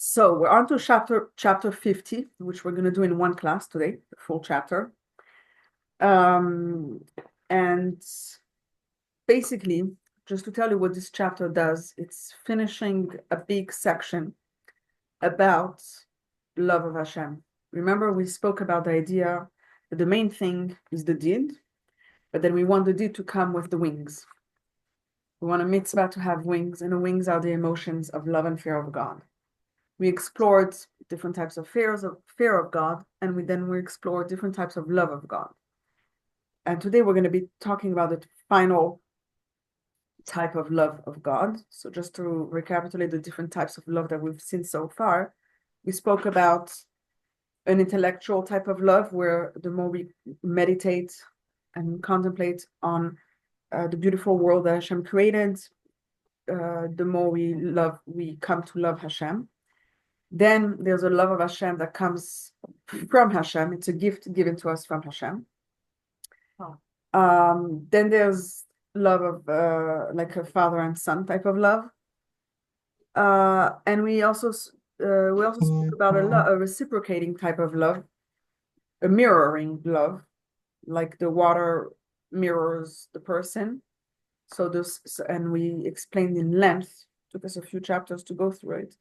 So we're on to chapter 50, which we're going to do in one class today, the full chapter. And basically, just to tell you what this chapter does, it's finishing a big section about love of Hashem. Remember, we spoke about the idea that the main thing is the deed, but then we want the deed to come with the wings. We want a mitzvah to have wings, and the wings are the emotions of love and fear of God. We explored different types of fear of God, and we explored different types of love of God. And today we're going to be talking about the final type of love of God. So just to recapitulate the different types of love that we've seen so far, we spoke about an intellectual type of love where the more we meditate and contemplate on the beautiful world that Hashem created, the more we come to love Hashem. Then there's a love of Hashem that comes from Hashem. It's a gift given to us from Hashem. Then there's love of like a father and son type of love. And we also spoke about a reciprocating type of love, a mirroring love, like the water mirrors the person. And we explained in length, took us a few chapters to go through it,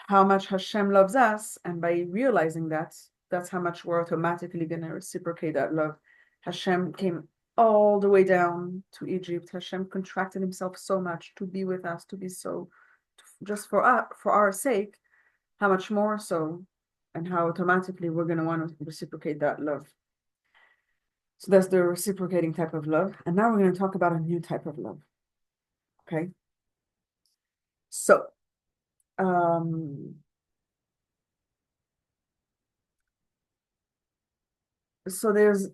how much Hashem loves us, and by realizing that, that's how much we're automatically going to reciprocate that love. Hashem came all the way down to Egypt. Hashem contracted himself so much to be with us, to be so, just for our sake, how much more so, and how automatically we're going to want to reciprocate that love. So that's the reciprocating type of love. And now we're going to talk about a new type of love. Okay? So, there's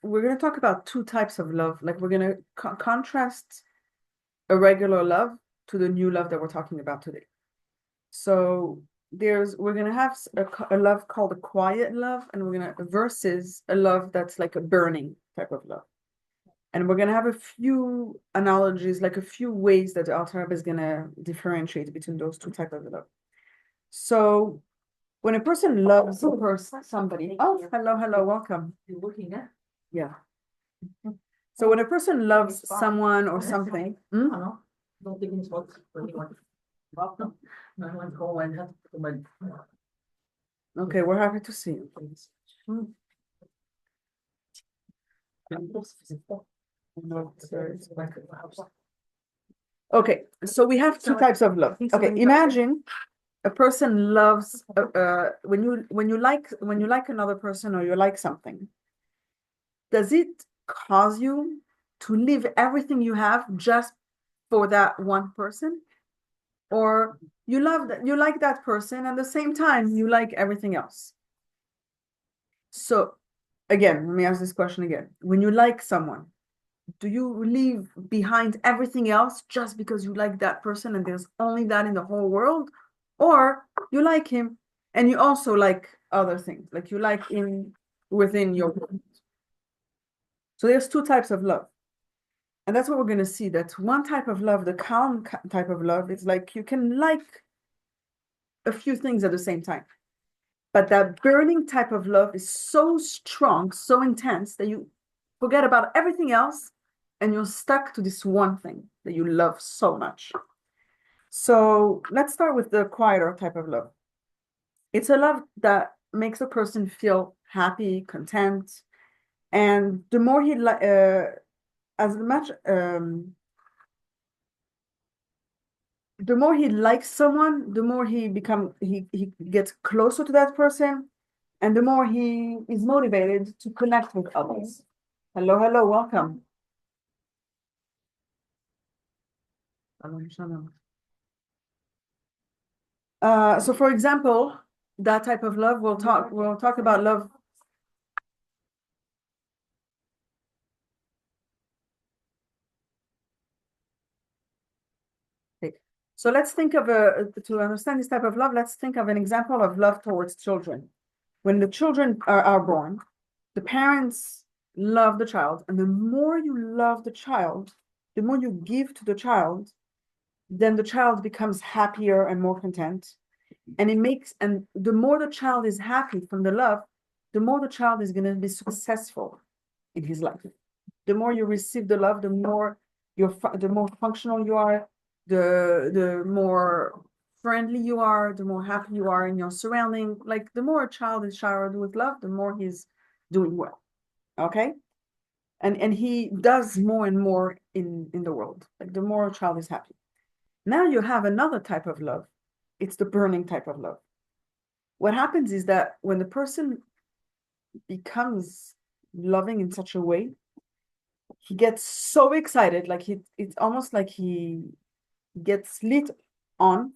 we're going to talk about two types of love. Like we're going to contrast a regular love to the new love that we're talking about today. So we're going to have a love called a quiet love, and we're going to versus a love that's like a burning type of love. And we're going to have a few analogies, like a few ways that the Alter Rebbe is going to differentiate between those two types of love. So when a person loves somebody, hello, welcome. You're looking at? Yeah. So when a person loves someone or something, No, don't think it's what anyone. Welcome. No one's going to okay, we're happy to see you. Okay, so we have two types of love. Okay, imagine a person loves when you like another person or you like something. Does it cause you to leave everything you have just for that one person? Or you like that person, and at the same time you like everything else? So again, let me ask this question again. When you like someone, do you leave behind everything else just because you like that person and there's only that in the whole world? Or you like him and you also like other things, like you like him within your world? So there's two types of love. And that's what we're going to see, that one type of love, the calm type of love, is like you can like a few things at the same time. But that burning type of love is so strong, so intense, that you forget about everything else and you're stuck to this one thing that you love so much. So let's start with the quieter type of love. It's a love that makes a person feel happy, content, and the more he the more he likes someone, the more he gets closer to that person, and the more he is motivated to connect with others. Hello, welcome. So for example, that type of love, we'll talk about love. Okay. So let's think of to understand this type of love, let's think of an example of love towards children. When the children are born, the parents love the child, and the more you love the child, the more you give to the child, then the child becomes happier and more content. And the more the child is happy from the love, the more the child is going to be successful in his life. The more you receive the love, the more the more functional you are, the more friendly you are, the more happy you are in your surrounding. Like the more a child is showered with love, the more he's doing well. Okay? And he does more and more in the world. Like the more a child is happy. Now you have another type of love. It's the burning type of love. What happens is that when the person becomes loving in such a way, he gets so excited, like it's almost like he gets lit on,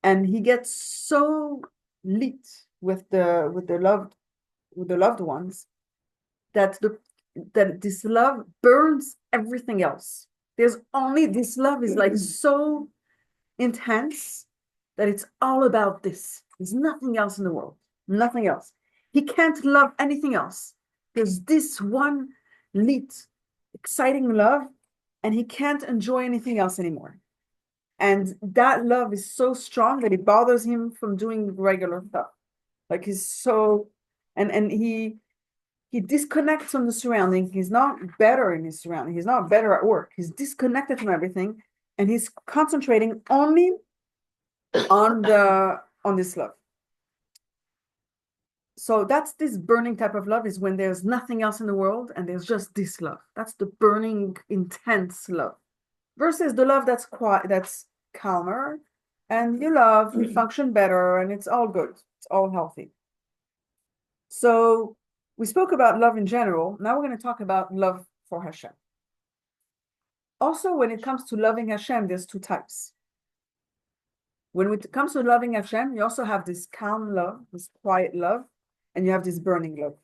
and he gets so lit with the loved ones that this love burns everything else. There's only this love is like so intense that it's all about this. There's nothing else in the world, nothing else. He can't love anything else. There's this one lit, exciting love, and he can't enjoy anything else anymore. And that love is so strong that it bothers him from doing regular stuff. Like he's so, and he disconnects from the surrounding. He's not better in his surrounding. He's not better at work. He's disconnected from everything, and he's concentrating only on this love. So that's this burning type of love, is when there's nothing else in the world and there's just this love. That's the burning, intense love. Versus the love that's quiet, that's calmer, and you function better, and it's all good. It's all healthy. So we spoke about love in general. Now we're going to talk about love for Hashem. Also, when it comes to loving Hashem, there's two types. When it comes to loving Hashem, you also have this calm love, this quiet love, and you have this burning love.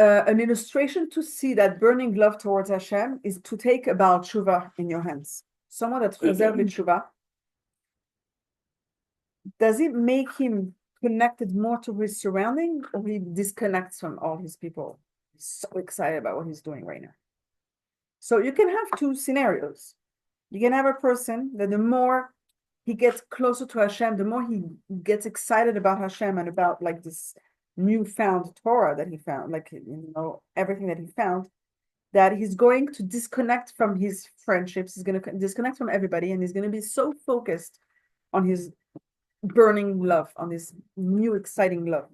An illustration to see that burning love towards Hashem is to take a Baal Tshuva in your hands. Someone that reserve Tshuva. Does it make him connected more to his surrounding, or he disconnects from all his people? He's so excited about what he's doing right now. So you can have two scenarios. You can have a person that the more he gets closer to Hashem, the more he gets excited about Hashem and about like this newfound Torah that he found, like, everything that he found, that he's going to disconnect from his friendships. He's going to disconnect from everybody, and he's going to be so focused on his burning love, on this new exciting love.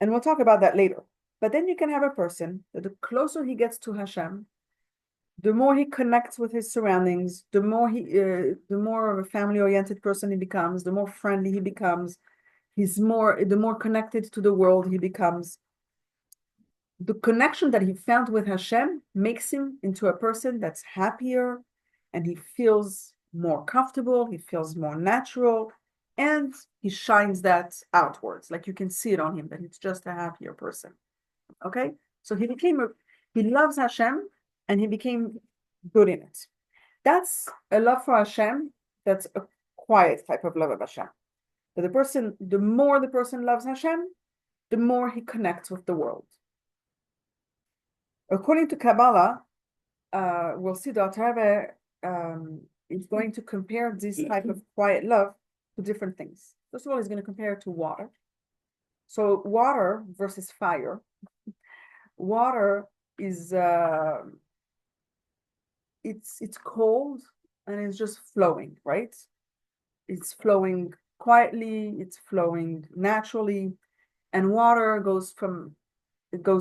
And we'll talk about that later. But then you can have a person that the closer he gets to Hashem, the more he connects with his surroundings, the more of a family-oriented person he becomes, the more friendly he becomes, the more connected to the world he becomes. The connection that he found with Hashem makes him into a person that's happier, and he feels more comfortable, he feels more natural, and he shines that outwards. Like you can see it on him, that he's just a happier person. Okay? So he loves Hashem, and he became good in it. That's a love for Hashem. That's a quiet type of love of Hashem. That the more the person loves Hashem, the more he connects with the world. According to Kabbalah, we'll see the Alter Rebbe is going to compare this type of quiet love to different things. First of all, he's going to compare it to water. So water versus fire. Water is it's cold and it's just flowing, right? It's flowing quietly, it's flowing naturally, and water goes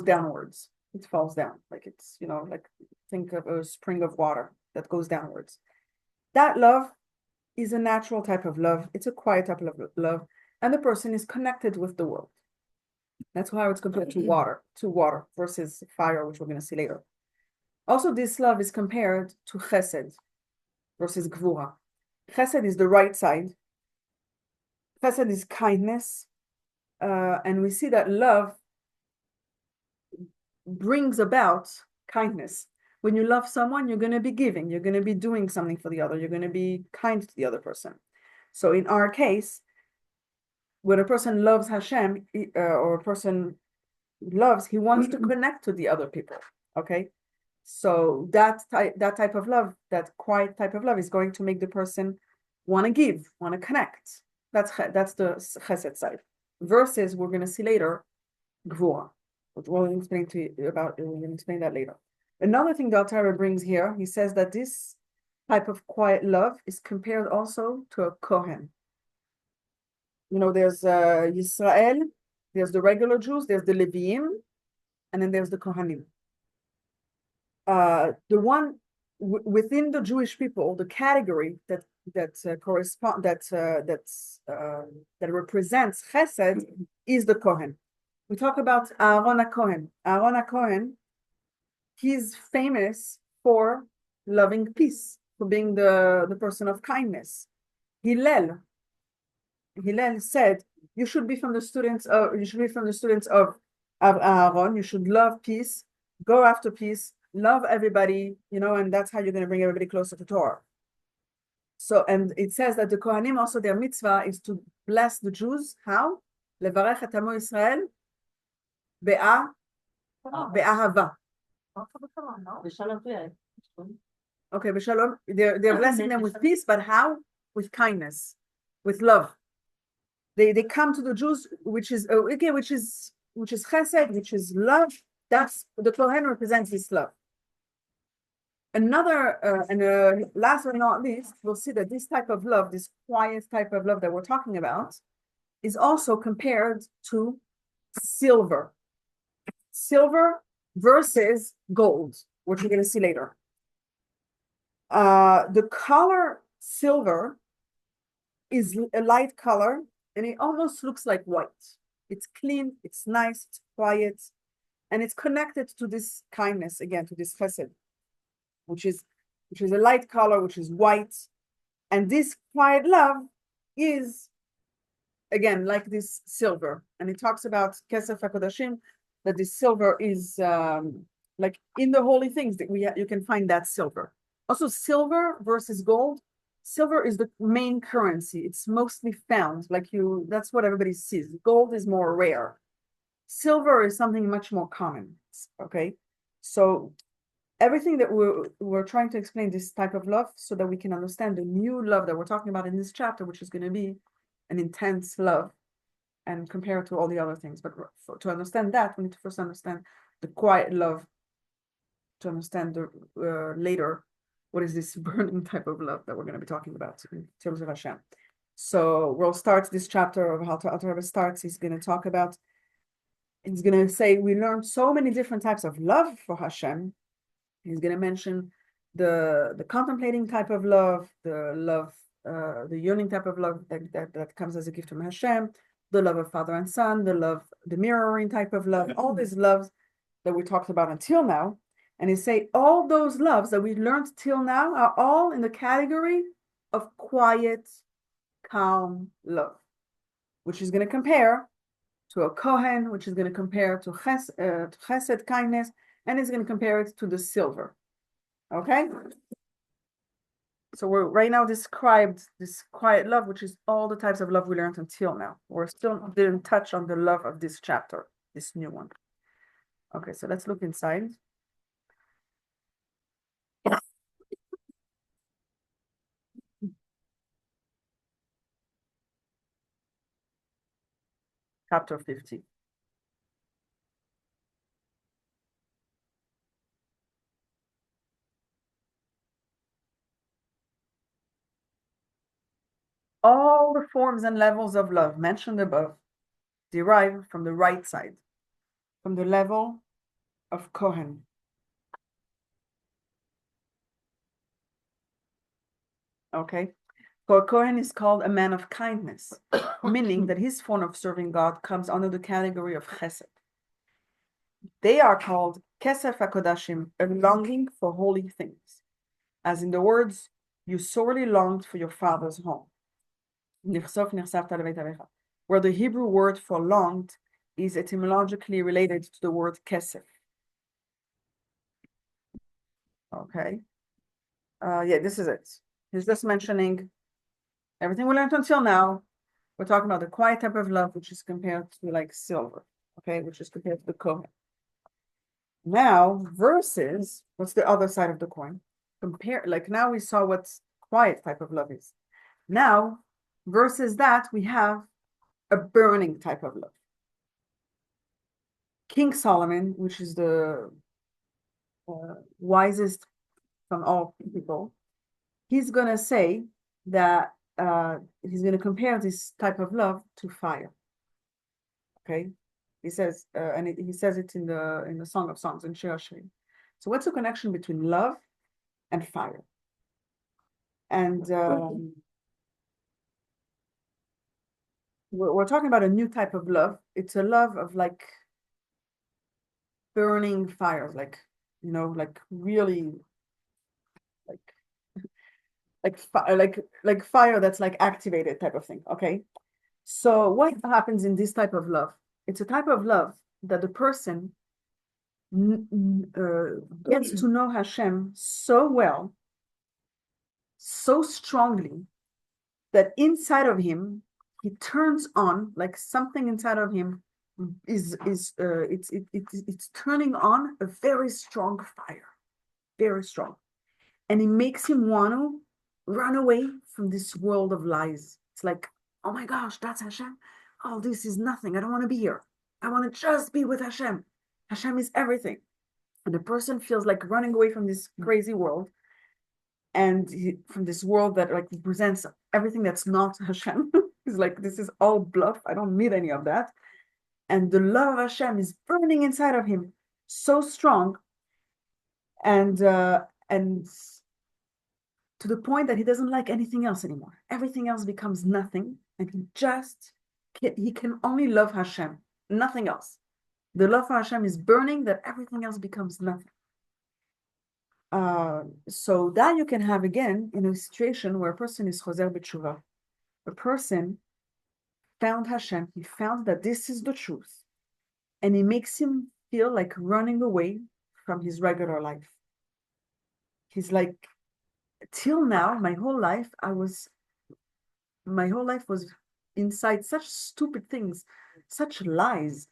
downwards. It falls down, like it's, like think of a spring of water that goes downwards. That love is a natural type of love. It's a quiet type of love, and the person is connected with the world. That's why it's compared to water versus fire, which we're going to see later. Also, this love is compared to chesed versus gvura. Chesed is the right side. Chesed is kindness. And we see that love brings about kindness. When you love someone, you're going to be giving. You're going to be doing something for the other. You're going to be kind to the other person. So in our case, when a person loves Hashem, or a person loves, he wants to connect to the other people. Okay? So that type of love, that quiet type of love, is going to make the person want to give, want to connect. That's the chesed side. Versus, we're going to see later, gvura, which we'll explain to you about. We're going to explain that later. Another thing the Alter Rebbe brings here, he says that this type of quiet love is compared also to a kohen. You know, there's Yisrael, there's the regular Jews, there's the Leviim, and then there's the Kohanim. The one within the Jewish people, the category that represents Chesed is the Kohen. We talk about Aaron HaKohen. Aaron HaKohen, he's famous for loving peace, for being the person of kindness. Hillel said, you should be from the students of Aaron. You should love peace, go after peace, love everybody, and that's how you're going to bring everybody closer to Torah. So, and it says that the Kohanim also, their mitzvah is to bless the Jews. How? Levarech et amo Yisrael be'ahava. Okay, b'shalom. They're blessing them with peace, but how? With kindness, with love. They come to the Jews, which is chesed, which is love. That's the Kohen represents this love. Another, last but not least, we'll see that this type of love, this quiet type of love that we're talking about, is also compared to silver. Silver versus gold, which we're going to see later. The color silver is a light color, and it almost looks like white. It's clean, it's nice, it's quiet, and it's connected to this kindness, again, to this chesed, which is a light color, which is white. And this quiet love is, again, like this silver. And it talks about kesef hakodashim, that this silver is like in the holy things that you can find that silver. Also, silver versus gold. Silver is the main currency. It's mostly found, that's what everybody sees. Gold is more rare. Silver is something much more common, okay? So everything that we're trying to explain this type of love so that we can understand the new love that we're talking about in this chapter, which is going to be an intense love and compare it to all the other things. But to understand that, we need to first understand the quiet love, to understand later what is this burning type of love that we're going to be talking about in terms of Hashem. So we'll start this chapter of how the Alter Rebbe starts. He's going to say, we learned so many different types of love for Hashem. He's going to mention the contemplating type of love, the love, the yearning type of love that comes as a gift from Hashem, the love of father and son, the mirroring type of love, all these loves that we talked about until now. And he say all those loves that we learned till now are all in the category of quiet, calm love, which is going to compare to a Kohen, which is going to compare to chesed, kindness, and it's going to compare it to the silver. Okay? So we're right now described this quiet love, which is all the types of love we learned until now. We're still didn't touch on the love of this chapter, this new one. Okay, so let's look inside. Chapter 50. All the forms and levels of love mentioned above derive from the right side, from the level of Kohen. Okay? For Kohen is called a man of kindness, meaning that his form of serving God comes under the category of chesed. They are called kesef hakodashim, a longing for holy things. As in the words, you sorely longed for your father's home. Where the Hebrew word for longed is etymologically related to the word kesef. Okay. Yeah, this is it. He's just mentioning everything we learned until now. We're talking about the quiet type of love, which is compared to like silver, okay, which is compared to the Kohen. Now, versus what's the other side of the coin? Compare, like now we saw what's quiet type of love is. Now, versus that, we have a burning type of love. King Solomon, which is the wisest from all people, he's going to say that he's going to compare this type of love to fire. Okay, he says, and he says it in the Song of Songs in Shir Hashirim. So, what's the connection between love and fire? And we're talking about a new type of love. It's a love of like burning fires, like like really like fire that's like activated type of thing. Okay, so what happens in this type of love? It's a type of love that the person gets to know Hashem so well, so strongly, that inside of him he turns on, like something inside of him it's turning on a very strong fire, very strong, and it makes him want to run away from this world of lies. It's like, oh my gosh, that's Hashem. Oh, this is nothing. I don't want to be here. I want to just be with Hashem. Hashem is everything. And the person feels like running away from this crazy world, and from this world that like represents everything that's not Hashem. He's like, this is all bluff. I don't need any of that. And the love of Hashem is burning inside of him so strong, and to the point that he doesn't like anything else anymore. Everything else becomes nothing, and he can only love Hashem, nothing else. The love for Hashem is burning, that everything else becomes nothing. So that you can have again in a situation where a person is chozer b'tshuva. A person found Hashem, he found that this is the truth, and it makes him feel like running away from his regular life. He's like, till now, my whole life was inside such stupid things, such lies.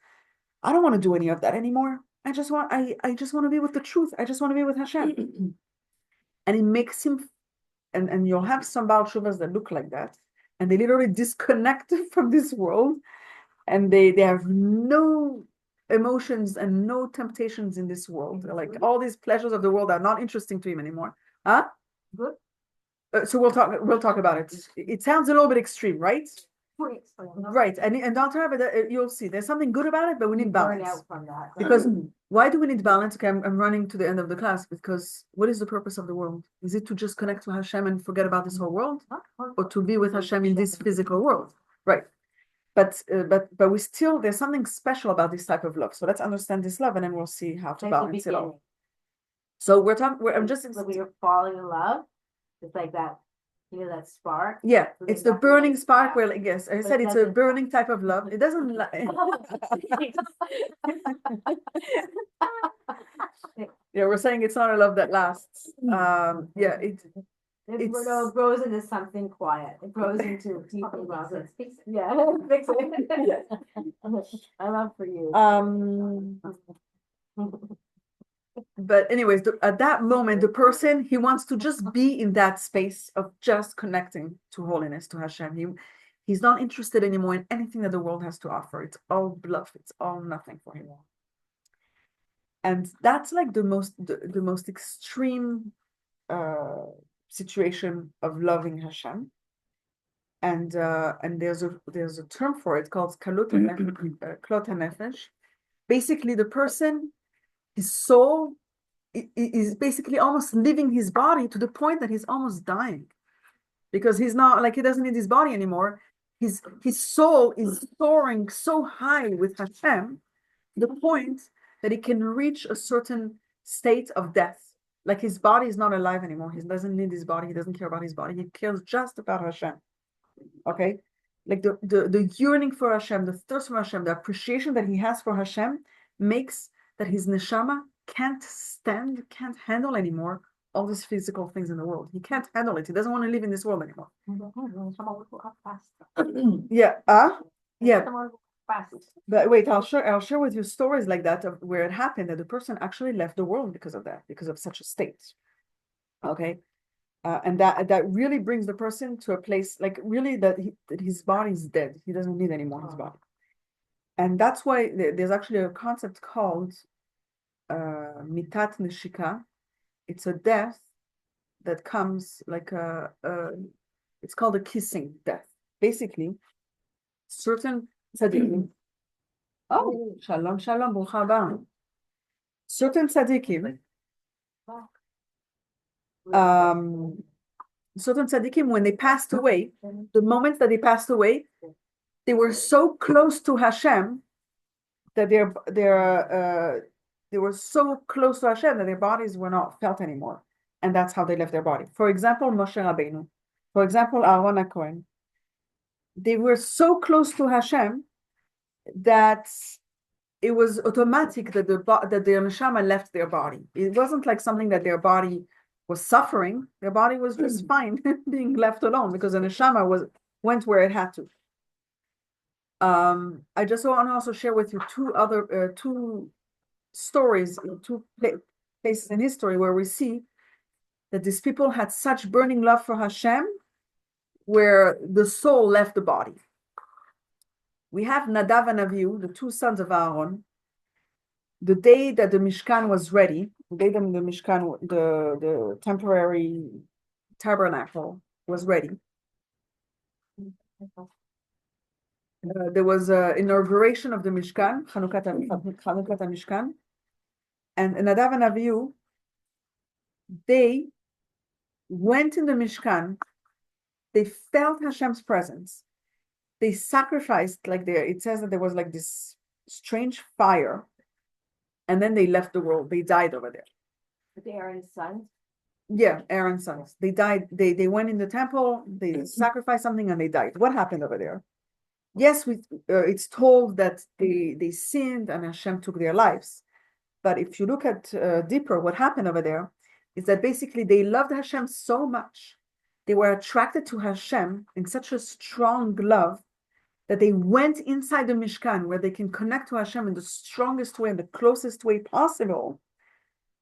I don't want to do any of that anymore. I just want to be with the truth. I just want to be with Hashem. And it makes him, and you'll have some Baal Shuvas that look like that, and they literally disconnect from this world, and they have no emotions and no temptations in this world. Like all these pleasures of the world are not interesting to him anymore. Huh? Good. So we'll talk about it. It sounds a little bit extreme, right? Right, and Dr. Abed, you'll see there's something good about it, but we need Burn balance. out from that. Because why do we need balance? Okay, I'm running to the end of the class, because what is the purpose of the world? Is it to just connect to Hashem and forget about this whole world, or to be with Hashem in this physical world? Right. But we still, there's something special about this type of love. So let's understand this love, and then we'll see how to balance it all. So I'm just when you're falling in love, it's like that, that spark. Yeah, it's the burning spark where, like, yes, I said it's a burning type of love. It doesn't yeah, we're saying it's not a love that lasts. Yeah, it grows into something quiet. It grows into deeper love. Yeah, fix it. I love for you. But anyways, at that moment, the person, he wants to just be in that space of just connecting to holiness, to Hashem. He's not interested anymore in anything that the world has to offer. It's all bluff. It's all nothing for him. And that's like the most extreme situation of loving Hashem. And there's a term for it called klot hanefesh. Basically, the person, his soul is basically almost leaving his body, to the point that he's almost dying, because he's not, like, he doesn't need his body anymore. His soul is soaring so high with Hashem, the point that he can reach a certain state of death. Like, his body is not alive anymore. He doesn't need his body. He doesn't care about his body. He cares just about Hashem. Okay, like the yearning for Hashem, the thirst for Hashem, the appreciation that he has for Hashem makes that his neshama can't handle anymore all these physical things in the world. He can't handle it. He doesn't want to live in this world anymore. Yeah. Yeah. But wait, I'll share with you stories like that of where it happened that the person actually left the world because of that, because of such a state. Okay. And that really brings the person to a place like really that his body is dead. He doesn't need anymore his body. And that's why there's actually a concept called mitat neshika. It's a death that comes like it's called a kissing death. Basically, certain tzaddikim. Oh, shalom, shalom, brucha haba. Certain tzaddikim, when they passed away, the moment that they passed away, they were so close to Hashem that they were so close to Hashem that their bodies were not felt anymore. And that's how they left their body. For example, Moshe Rabbeinu. For example, Aaron HaKohen. They were so close to Hashem that it was automatic that their neshama left their body. It wasn't like something that their body was suffering. Their body was just fine being left alone because the neshama went where it had to. I just want to also share with you two stories, two places in history where we see that these people had such burning love for Hashem, where the soul left the body. We have Nadav and Avihu, the two sons of Aaron. The day that the Mishkan was ready, the day that the Mishkan, the temporary tabernacle was ready, there was an inauguration of the Mishkan, Chanukat Mishkan, and Nadav and Avihu, they went in the Mishkan, they felt Hashem's presence, they sacrificed, like it says that there was like this strange fire, and then they left the world. They died over there. But Aaron's sons? Yeah, Aaron's sons. They died. They went in the temple, they sacrificed something, and they died. What happened over there? Yes, it's told that they sinned and Hashem took their lives. But if you look at deeper, what happened over there is that basically they loved Hashem so much. They were attracted to Hashem in such a strong love that they went inside the Mishkan where they can connect to Hashem in the strongest way, in the closest way possible.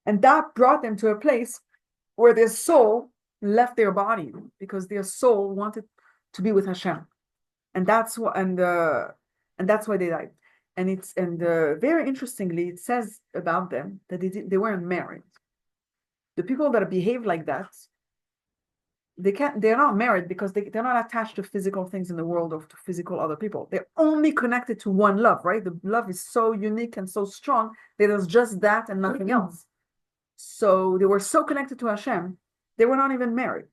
And that brought them to a place where their soul left their body because their soul wanted to be with Hashem. And that's what, and that's why they died. And very interestingly, it says about them that they weren't married. The people that behave like that, they're not married because they're not attached to physical things in the world or to physical other people. They're only connected to one love, right? The love is so unique and so strong that there's just that and nothing else. So they were so connected to Hashem, they were not even married.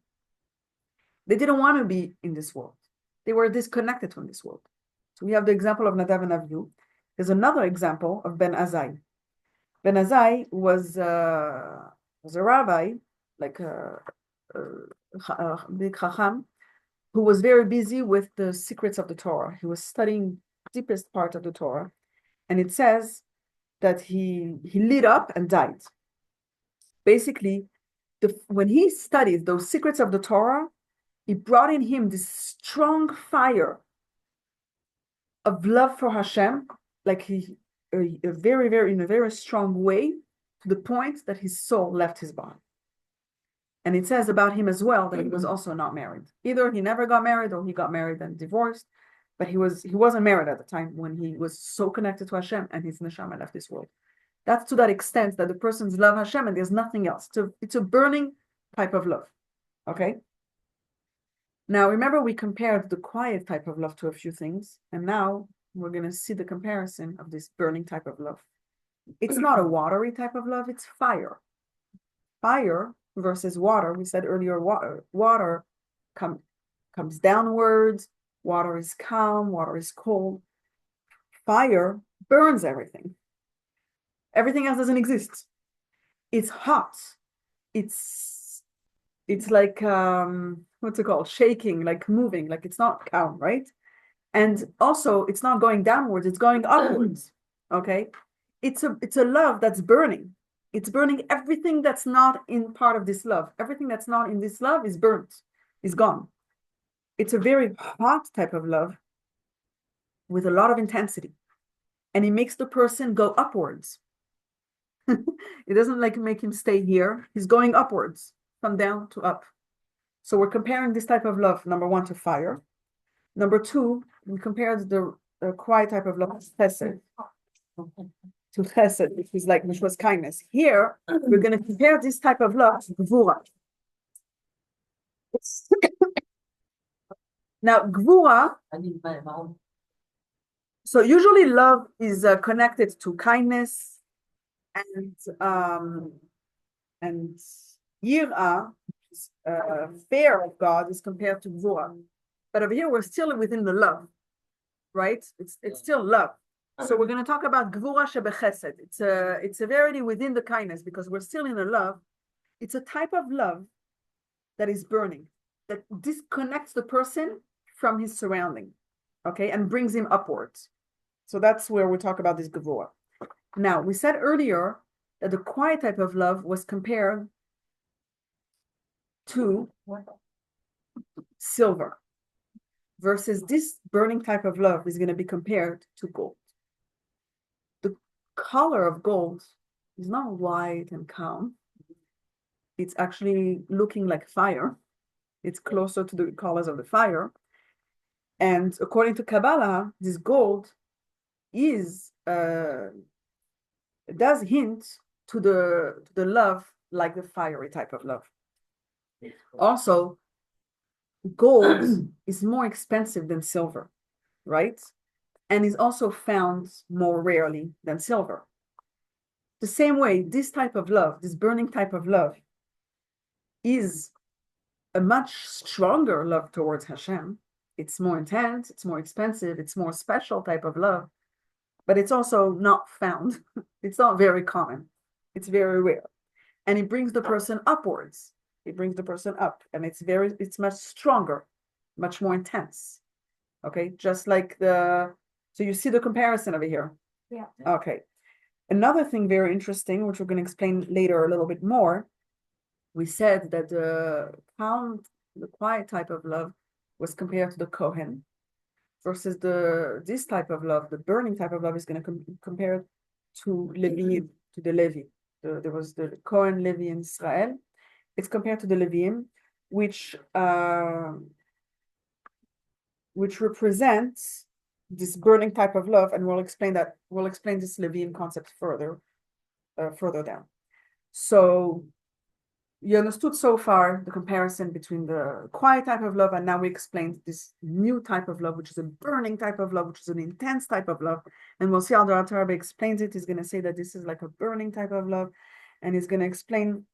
They didn't want to be in this world. They were disconnected from this world. So we have the example of Nadav and Avihu. There's another example of Ben Azai. Ben Azai was a rabbi, like a big chacham, who was very busy with the secrets of the Torah. He was studying the deepest part of the Torah. And it says that he lit up and died. Basically, when he studied those secrets of the Torah, it brought in him this strong fire of love for Hashem, like in a very strong way, to the point that his soul left his body. And it says about him as well that he was also not married. Either he never got married or he got married and divorced, but he wasn't married at the time when he was so connected to Hashem and his neshama left this world. That's to that extent that the person's love Hashem and there's nothing else. It's a burning type of love. Okay? Now, remember we compared the quiet type of love to a few things, and now we're going to see the comparison of this burning type of love. It's not a watery type of love, it's fire. Fire versus water, we said earlier, water comes downwards, water is calm, water is cold. Fire burns everything. Everything else doesn't exist. It's hot. It's like, what's it called? Shaking, like moving, like it's not calm, right? And also it's not going downwards, it's going upwards, okay? It's a love that's burning. It's burning everything that's not in part of this love. Everything that's not in this love is burnt, is gone. It's a very hot type of love with a lot of intensity, and it makes the person go upwards. It doesn't like make him stay here. He's going upwards, from down to up. So we're comparing this type of love, number one, to fire. Number two, we compared the quiet type of love to chesed, which was kindness. Here, we're going to compare this type of love to gvura. Now, gvura, so usually love is connected to kindness and yira, fear of God, is compared to gvura. But over here, we're still within the love, right? It's still love. So we're going to talk about gvura shebechesed. It's a severity within the kindness, because we're still in a love. It's a type of love that is burning, that disconnects the person from his surrounding, okay, and brings him upwards. So that's where we talk about this gvura. Now, we said earlier that the quiet type of love was compared to silver, versus this burning type of love is going to be compared to gold. The color of gold is not white and calm. It's actually looking like fire. It's closer to the colors of the fire. And according to Kabbalah, this gold does hint to the love, like the fiery type of love. Also, gold is more expensive than silver, right? And is also found more rarely than silver. The same way, this type of love, this burning type of love, is a much stronger love towards Hashem. It's more intense, it's more expensive, it's more special type of love, but it's also not found. It's not very common. It's very rare. And it brings the person upwards. It brings the person up, and it's much stronger, much more intense. Okay, just like so you see the comparison over here. Yeah. Okay. Another thing very interesting, which we're going to explain later a little bit more, we said that the quiet type of love was compared to the Kohen, versus this type of love, the burning type of love, is going to compare to Levi, to the Levi. There was the Kohen Levi in Israel. It's compared to the Leviim, which represents this burning type of love, and we'll explain this Leviim concept further down. So you understood so far the comparison between the quiet type of love, and now we explained this new type of love, which is a burning type of love, which is an intense type of love. And we'll see how the Alter Rebbe explains it. He's going to say that this is like a burning type of love, and he's going to explain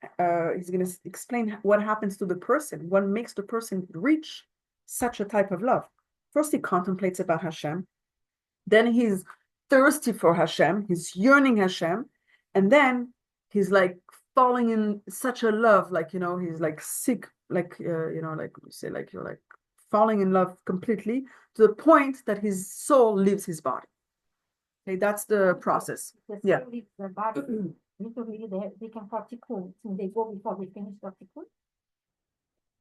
what happens to the person, what makes the person reach such a type of love. First, he contemplates about Hashem. Then he's thirsty for Hashem. He's yearning Hashem, and then he's like falling in such a love, like, he's like sick, like, like you say, like you're like falling in love completely, to the point that his soul leaves his body. Okay, that's the process. Yeah. The body, usually they can particle, they go before they finish particle.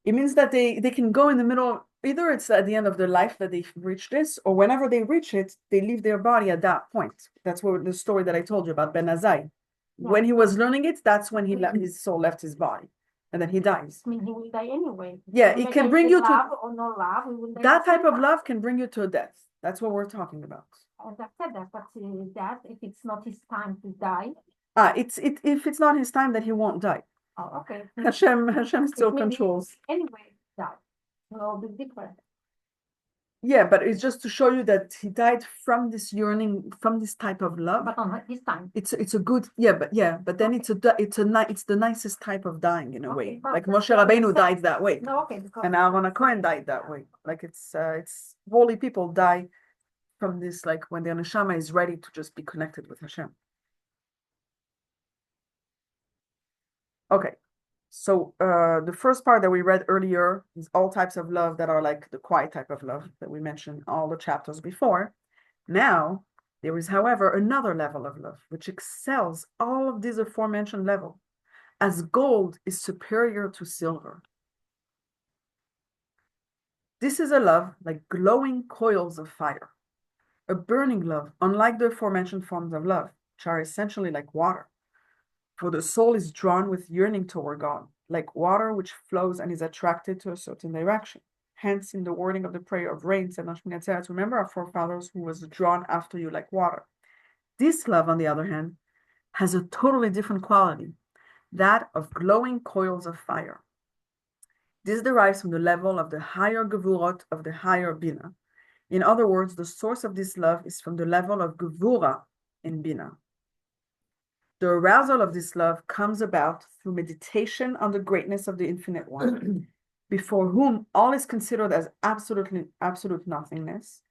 It means that they can go in the middle, either it's at the end of their life that they reach this, or whenever they reach it, they leave their body at that point. That's what the story that I told you about Ben Azai. Yeah. When he was learning it, that's when his soul left his body, and then he dies. I mean, he will die anyway. Yeah, it can bring you to love or no love. That type of love can bring you to a death. That's what we're talking about. As I said that, but that if it's not his time to die. If it's not his time, then he won't die. Oh, okay. Hashem still controls. Anyway, die. No big difference. Yeah, but it's just to show you that he died from this yearning, from this type of love. But on his time. It's a good, but then it's the nicest type of dying in a way. Like Moshe Rabbeinu died that way. No, okay. And Aaron Cohen died that way. Like it's holy people die from this, like when their neshama is ready to just be connected with Hashem. Okay, so the first part that we read earlier is all types of love that are like the quiet type of love that we mentioned all the chapters before. Now, there is, however, another level of love which excels all of these aforementioned levels, as gold is superior to silver. This is a love like glowing coils of fire. a burning love, unlike the aforementioned forms of love, which are essentially like water. For the soul is drawn with yearning toward God, like water which flows and is attracted to a certain direction. Hence, in the wording of the prayer of rain, said Nashminatzeret, remember our forefathers who was drawn after you like water. This love, on the other hand, has a totally different quality, that of glowing coils of fire. This derives from the level of the higher gevurot of the higher bina. In other words, the source of this love is from the level of gevura in bina. The arousal of this love comes about through meditation on the greatness of the Infinite One, before whom all is considered as absolute nothingness.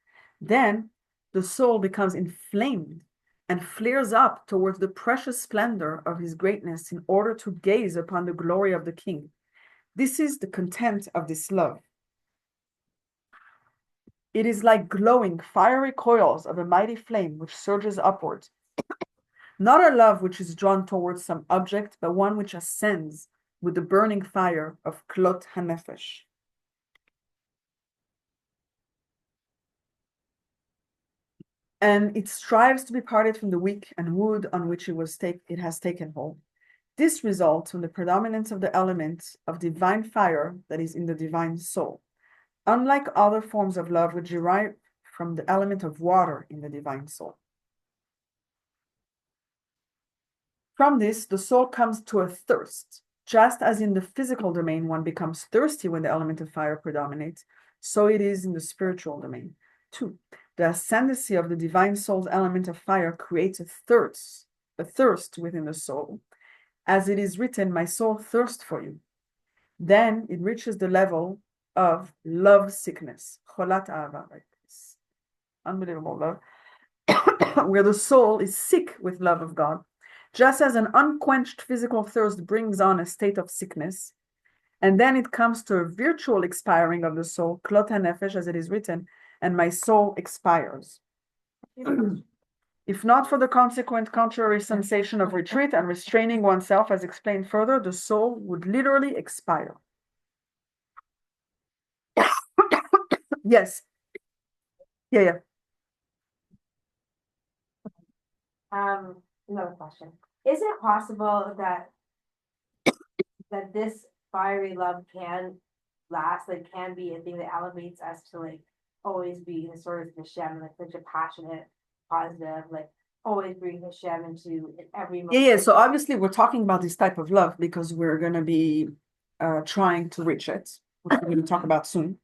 Then the soul becomes inflamed and flares up towards the precious splendor of his greatness in order to gaze upon the glory of the King. This is the content of this love. It is like glowing fiery coils of a mighty flame which surges upwards. Not a love which is drawn towards some object, but one which ascends with the burning fire of Klot HaNefesh. And it strives to be parted from the wick and wood on which it has taken hold. This results from the predominance of the element of divine fire that is in the divine soul, unlike other forms of love which derive from the element of water in the divine soul. From this, the soul comes to a thirst. Just as in the physical domain, one becomes thirsty when the element of fire predominates, so it is in the spiritual domain. 2. The ascendancy of the divine soul's element of fire creates a thirst within the soul. As it is written, my soul thirsts for you. Then it reaches the level of love sickness, cholat ahava, like this unbelievable love, where the soul is sick with love of God. Just as an unquenched physical thirst brings on a state of sickness, and then it comes to a virtual expiring of the soul, klot hanefesh, as it is written, and my soul expires. If not for the consequent contrary sensation of retreat and restraining oneself, as explained further, the soul would literally expire. Yes. Yeah. Another question. Is it possible that this fiery love can last, like can be a thing that elevates us to like always be in sort of Hashem, like such a passionate, positive, like always bring Hashem into in every moment. Yeah. So obviously we're talking about this type of love because we're going to be trying to reach it, which we're going to talk about soon.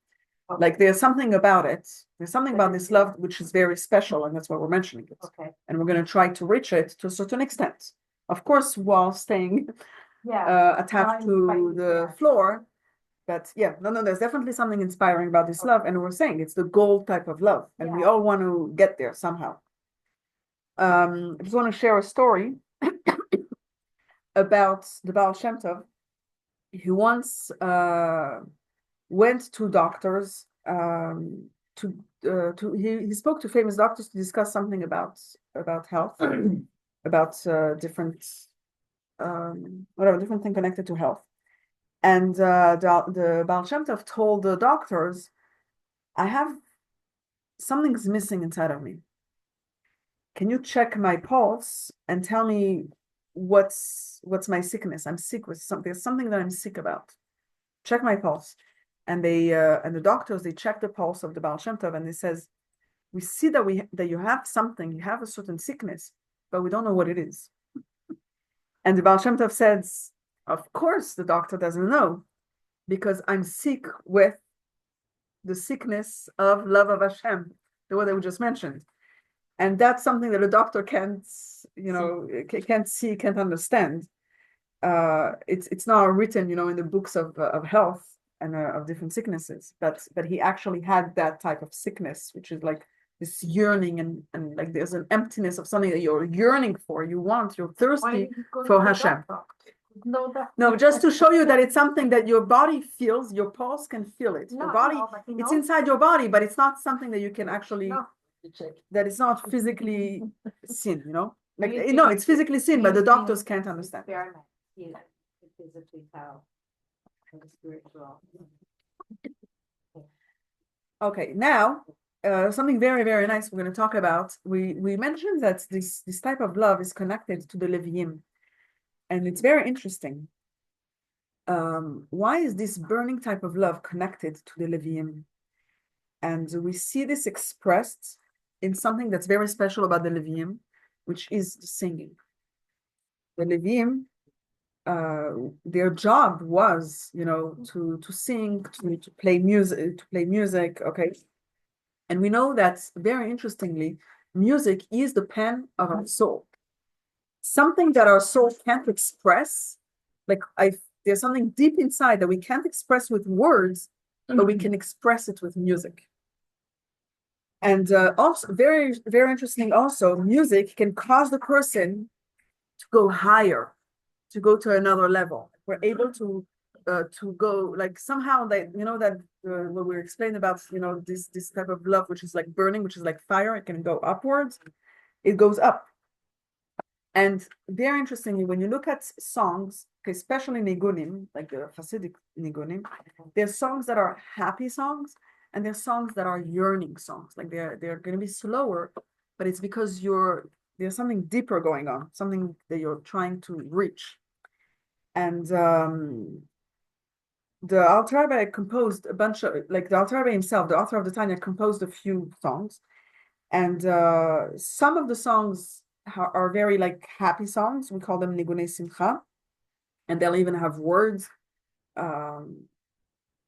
Okay. Like there's something about it. There's something about this love which is very special, and that's why we're mentioning it. Okay. And we're going to try to reach it to a certain extent, of course, while staying attached to the floor. But no, there's definitely something inspiring about this love, and we're saying it's the gold type of love, and we all want to get there somehow. I just want to share a story about the Baal Shem Tov. He once went to doctors he spoke to famous doctors to discuss something about health, about different thing connected to health. And the Baal Shem Tov told the doctors, I have something's missing inside of me. Can you check my pulse and tell me what's my sickness? I'm sick with something. There's something that I'm sick about. Check my pulse. And they and the doctors, they check the pulse of the Baal Shem Tov, and they says, we see that you have something, you have a certain sickness, but we don't know what it is. And the Baal Shem Tov says, of course the doctor doesn't know, because I'm sick with the sickness of love of Hashem, the one that we just mentioned. And that's something that a doctor can't see, can't understand. It's not written, in the books of health and of different sicknesses, but he actually had that type of sickness, which is like this yearning and like there's an emptiness of something that you're yearning for, you're thirsty for Hashem. No, just to show you that it's something that your body feels, your pulse can feel it. Your body, it's inside your body, but it's not something that you can actually, that it's not physically seen, Like, it's physically seen, but the doctors can't understand. Physically tell the spiritual. Okay, now something very, very nice we're going to talk about. We mentioned that this type of love is connected to the Leviim, and it's very interesting. Why is this burning type of love connected to the Leviim? And we see this expressed in something that's very special about the Leviim, which is the singing. The Leviim, their job was, to sing, to play music, okay. And we know that very interestingly, music is the pen of our soul. Something that our soul can't express, like there's something deep inside that we can't express with words, but we can express it with music. And also, very, very interesting also, music can cause the person to go higher, to go to another level. We're able to go, like, somehow, that what we explained about, this type of love, which is like burning, which is like fire. It can go upwards, it goes up. And very interestingly, when you look at songs, especially nigunim, like the Hasidic nigunim, there's songs that are happy songs, and there's songs that are yearning songs. Like they're going to be slower, but it's because there's something deeper going on, something that you're trying to reach. And the Alter Rebbe composed a bunch of, like, the Alter Rebbe himself, the author of the Tanya, composed a few songs, and some of the songs are very like happy songs. We call them Nigunei Simcha, and they'll even have words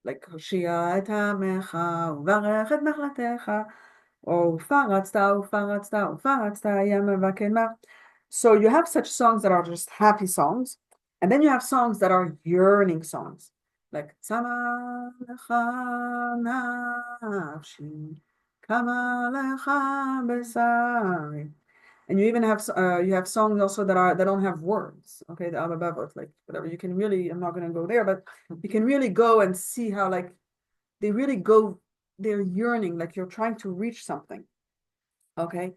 like Hoshia et Amecha, Uvarech et Mechlatecha, or Ufaratzta Yama Vakema. So you have such songs that are just happy songs, and then you have songs that are yearning songs, like Tzama Lecha Nafshi, Kama Lecha Besari. And you even have songs also that don't have words. Okay, the Ababavot, like whatever. You can really, I'm not gonna go there, but you can really go and see how, like, they really go, they're yearning, like you're trying to reach something. Okay.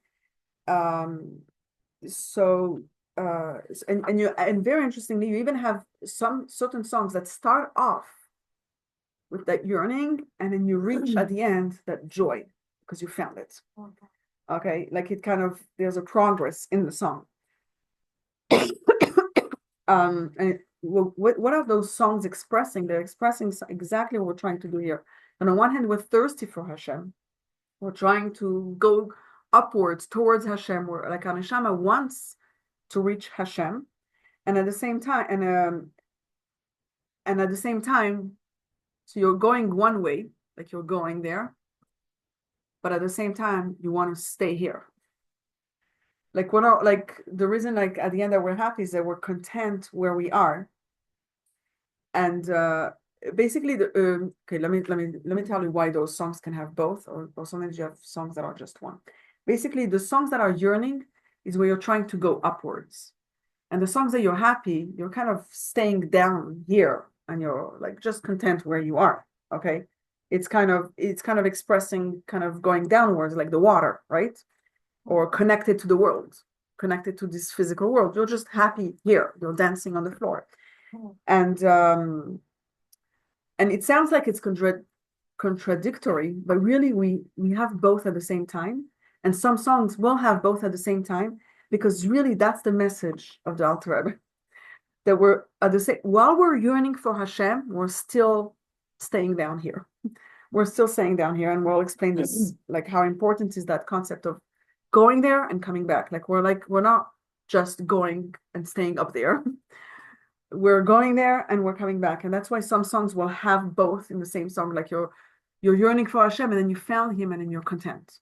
So and very interestingly, you even have some certain songs that start off with that yearning, and then you reach at the end that joy because you found it. Okay, like it kind of, there's a progress in the song. And what are those songs expressing? They're expressing exactly what we're trying to do here. And on one hand, we're thirsty for Hashem. We're trying to go upwards towards Hashem. We're like, our neshama wants to reach Hashem, and at the same time, and at the same time, so you're going one way, like you're going there, but at the same time, you want to stay here. Like we're not, like, the reason, like, at the end that we're happy is that we're content where we are. And basically, okay, let me tell you why those songs can have both, or sometimes you have songs that are just one. Basically, the songs that are yearning is where you're trying to go upwards, and the songs that you're happy, you're kind of staying down here, and you're like just content where you are. Okay, it's kind of expressing, kind of going downwards, like the water, right? Or connected to the world, connected to this physical world. You're just happy here. You're dancing on the floor. And it sounds like it's contradictory, but really we have both at the same time. And some songs will have both at the same time, because really that's the message of the Alter Rebbe. That we're at the same, while we're yearning for Hashem, we're still staying down here. We're still staying down here, and we'll explain this, like how important is that concept of going there and coming back. Like we're not just going and staying up there. We're going there and we're coming back. And that's why some songs will have both in the same song. Like you're yearning for Hashem, and then you found him, and then you're content.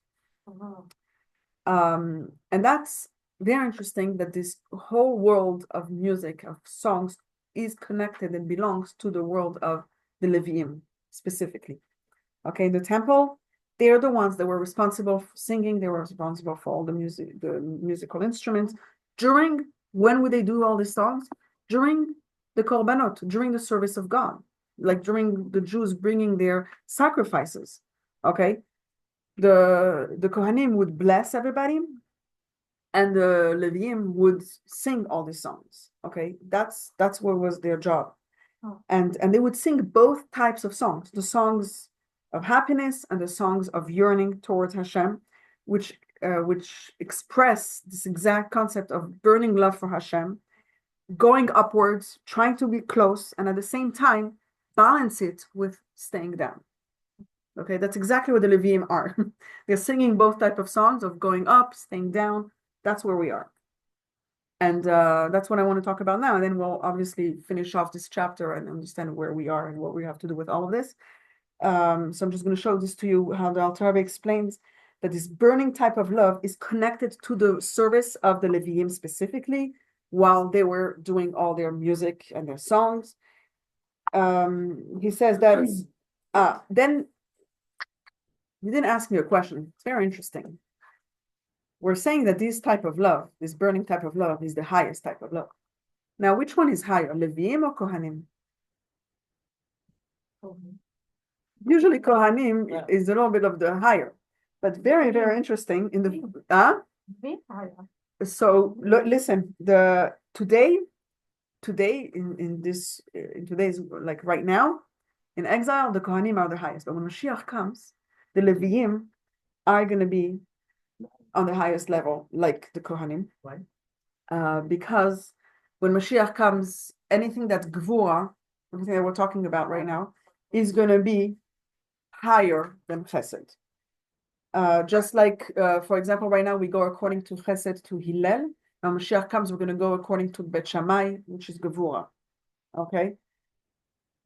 And that's very interesting, that this whole world of music, of songs, is connected and belongs to the world of the Leviim specifically. Okay, the temple, they're the ones that were responsible for singing. They were responsible for all the musical instruments. When would they do all these songs? During the korbanot, during the service of God, like during the Jews bringing their sacrifices. Okay, the Kohanim would bless everybody, and the Leviim would sing all these songs. Okay, that's what was their job. And they would sing both types of songs. The songs of happiness and the songs of yearning towards Hashem, which express this exact concept of burning love for Hashem, going upwards, trying to be close, and at the same time, balance it with staying down. Okay, that's exactly what the Leviim are. They're singing both type of songs of going up, staying down. That's where we are. And that's what I want to talk about now. And then we'll obviously finish off this chapter and understand where we are and what we have to do with all of this. So I'm just going to show this to you, how the Alter Rebbe explains that this burning type of love is connected to the service of the Leviim specifically, while they were doing all their music and their songs. He says that then you didn't ask me a question. It's very interesting. We're saying that this type of love, this burning type of love, is the highest type of love. Now, which one is higher, Leviim or Kohanim? Usually Kohanim is a little bit of the higher, but very, very interesting in the So listen, today in today's, like right now in exile, the Kohanim are the highest, but when Mashiach comes, the Leviim are going to be on the highest level, like the Kohanim. Why? Because when Mashiach comes, anything that's Gvura, everything that we're talking about right now, is going to be higher than Chesed. Just like, for example, right now we go according to Chesed to Hillel. When Mashiach comes, we're going to go according to Bet Shammai, which is Gevura. Okay?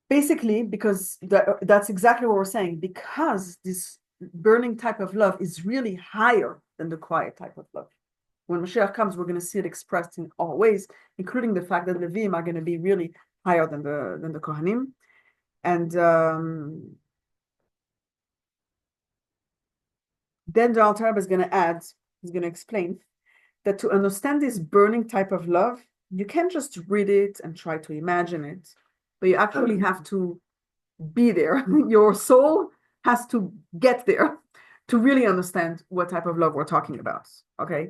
Basically, because that's exactly what we're saying. Because this burning type of love is really higher than the quiet type of love. When Mashiach comes, we're going to see it expressed in all ways, including the fact that Leviim are going to be really higher than the Kohanim. And then the Alter Rebbe is going to add, he's going to explain that to understand this burning type of love, you can't just read it and try to imagine it, but you actually have to be there. Your soul has to get there to really understand what type of love we're talking about, okay?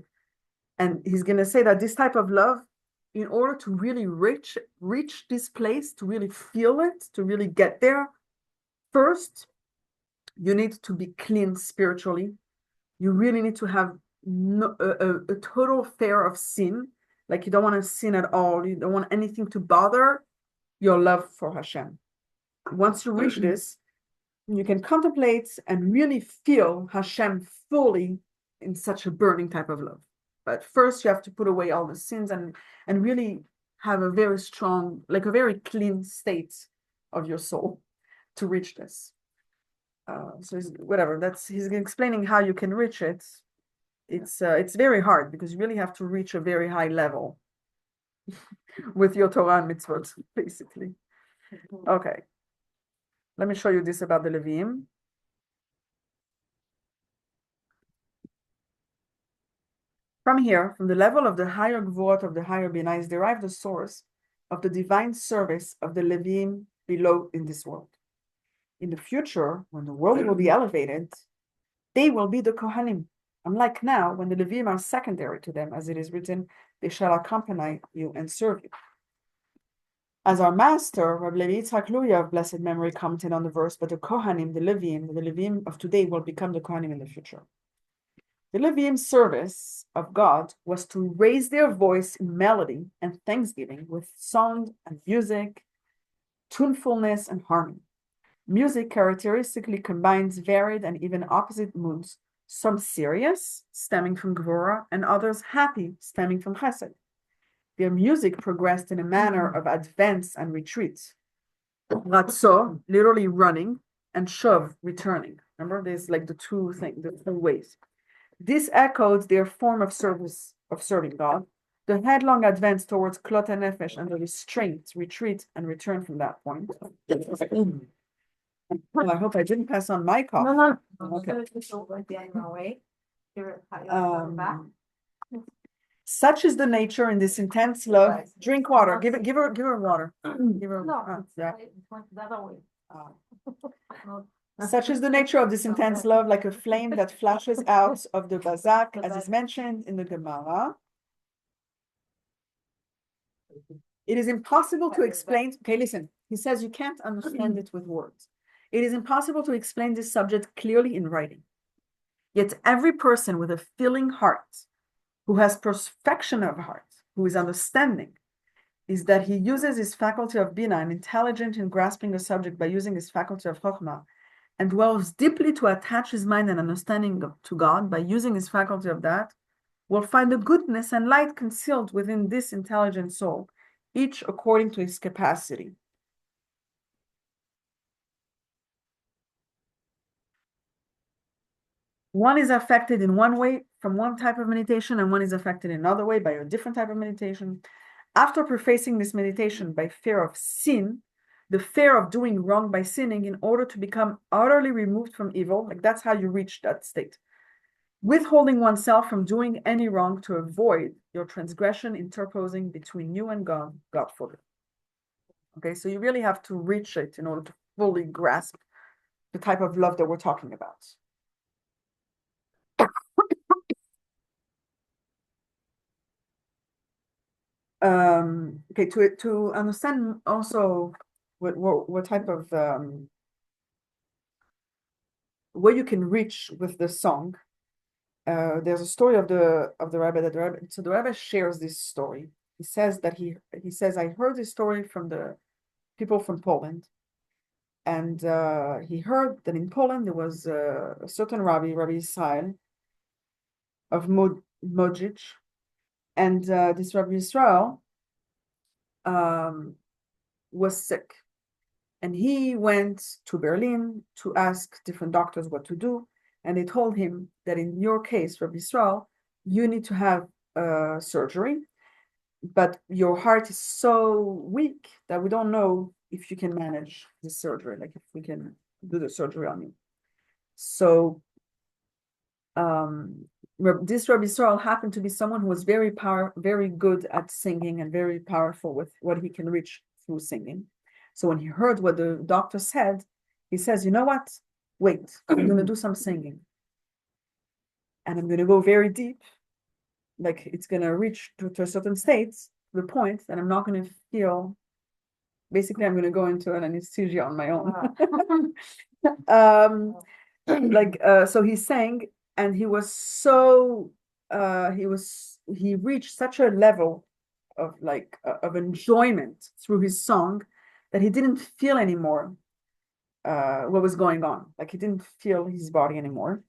And he's going to say that this type of love, in order to really reach this place, to really feel it, to really get there, first, you need to be clean spiritually. You really need to have a total fear of sin. Like you don't want to sin at all. You don't want anything to bother your love for Hashem. Once you reach this, you can contemplate and really feel Hashem fully in such a burning type of love. But first you have to put away all the sins and really have a very strong, like a very clean state of your soul to reach this. So whatever, he's explaining how you can reach it. It's very hard because you really have to reach a very high level with your Torah and mitzvot, basically. Okay. Let me show you this about the Leviim. From here, from the level of the higher Gvurot of the higher Binah is derived the source of the divine service of the Leviim below in this world. In the future, when the world will be elevated, they will be the Kohanim. Unlike now, when the Leviim are secondary to them, as it is written, they shall accompany you and serve you. As our master, Rabbi Levi Yitzhak Luria of blessed memory, commented on the verse, but the Kohanim, the Leviim of today will become the Kohanim in the future. The Leviim service of God was to raise their voice in melody and thanksgiving with song and music, tunefulness and harmony. Music characteristically combines varied and even opposite moods, some serious, stemming from Gvura, and others happy, stemming from Chesed. Their music progressed in a manner of advance and retreat. Ratzo, literally running, and Shov, returning. Remember, there's like the two ways. This echoed their form of service, of serving God, the headlong advance towards Klot HaNefesh and the restraint, retreat, and return from that point. Well, I hope I didn't pass on my cough. No. Okay. Such is the nature in this intense love. Drink water. Give her water. Give her. Yeah. Such is the nature of this intense love, like a flame that flashes out of the bazak, as is mentioned in the Gemara. It is impossible to explain. Okay, listen. He says you can't understand it with words. It is impossible to explain this subject clearly in writing. Yet every person with a feeling heart, who has perfection of heart, who is understanding, is that he uses his faculty of bina and intelligent in grasping a subject by using his faculty of chokhmah, and dwells deeply to attach his mind and understanding to God by using his faculty of that, will find the goodness and light concealed within this intelligent soul, each according to his capacity. One is affected in one way from one type of meditation, and one is affected in another way by a different type of meditation. After prefacing this meditation by fear of sin, the fear of doing wrong by sinning in order to become utterly removed from evil, like that's how you reach that state. Withholding oneself from doing any wrong to avoid your transgression interposing between you and God, God forbid. Okay, so you really have to reach it in order to fully grasp the type of love that we're talking about. Okay, to understand also what type of where you can reach with the song. There's a story of the Rebbe that the Rebbe shares this story. He says that he says, I heard this story from the people from Poland, and he heard that in Poland there was a certain Rabbi Israel of Modzic, and this Rabbi Israel was sick. And he went to Berlin to ask different doctors what to do. And they told him that in your case, Rabbi Israel, you need to have surgery, but your heart is so weak that we don't know if you can manage the surgery, like if we can do the surgery on you. So this Rabbi Israel happened to be someone who was very good at singing and very powerful with what he can reach through singing. So when he heard what the doctor said, he says, you know what? Wait, I'm going to do some singing. And I'm going to go very deep. Like it's going to reach to a certain state, the point that I'm not going to feel. Basically, I'm going to go into an anesthesia on my own. So he sang, and he was so, he reached such a level of of enjoyment through his song that he didn't feel anymore what was going on. Like he didn't feel his body anymore.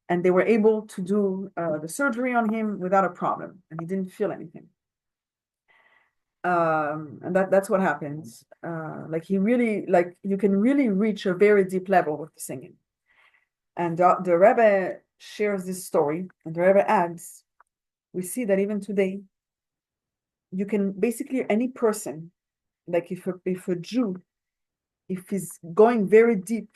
And they were able to do the surgery on him without a problem. And he didn't feel anything. And that's what happens. Like he really, like you can really reach a very deep level with the singing. And the Rebbe shares this story, and the Rebbe adds, we see that even today, you can basically, any person, like if a Jew, if he's going very deep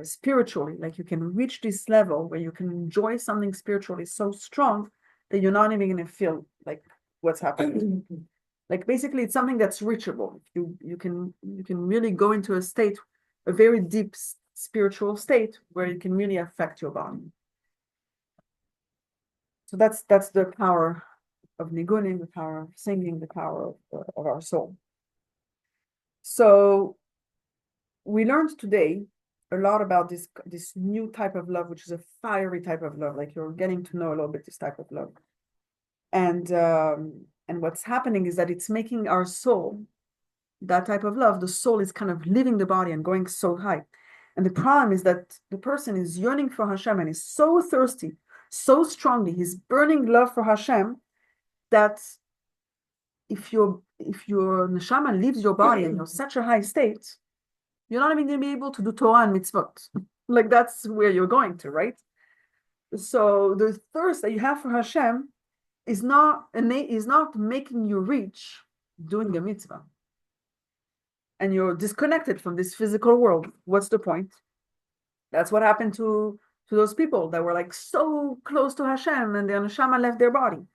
spiritually, like you can reach this level where you can enjoy something spiritually so strong that you're not even going to feel like what's happening. Like basically it's something that's reachable. You can really go into a state, a very deep spiritual state where it can really affect your body. So that's the power of nigunim, the power of singing, the power of our soul. So we learned today a lot about this new type of love, which is a fiery type of love. Like you're getting to know a little bit this type of love. And what's happening is that it's making our soul, that type of love, the soul is kind of leaving the body and going so high. And the problem is that the person is yearning for Hashem and is so thirsty, so strongly, he's burning love for Hashem, that if your neshama leaves your body and you're such a high state, you're not even going to be able to do Torah and mitzvot. Like that's where you're going to, right? So the thirst that you have for Hashem is not making you reach doing a mitzvah. And you're disconnected from this physical world. What's the point? That's what happened to those people that were like so close to Hashem and their neshama left their body.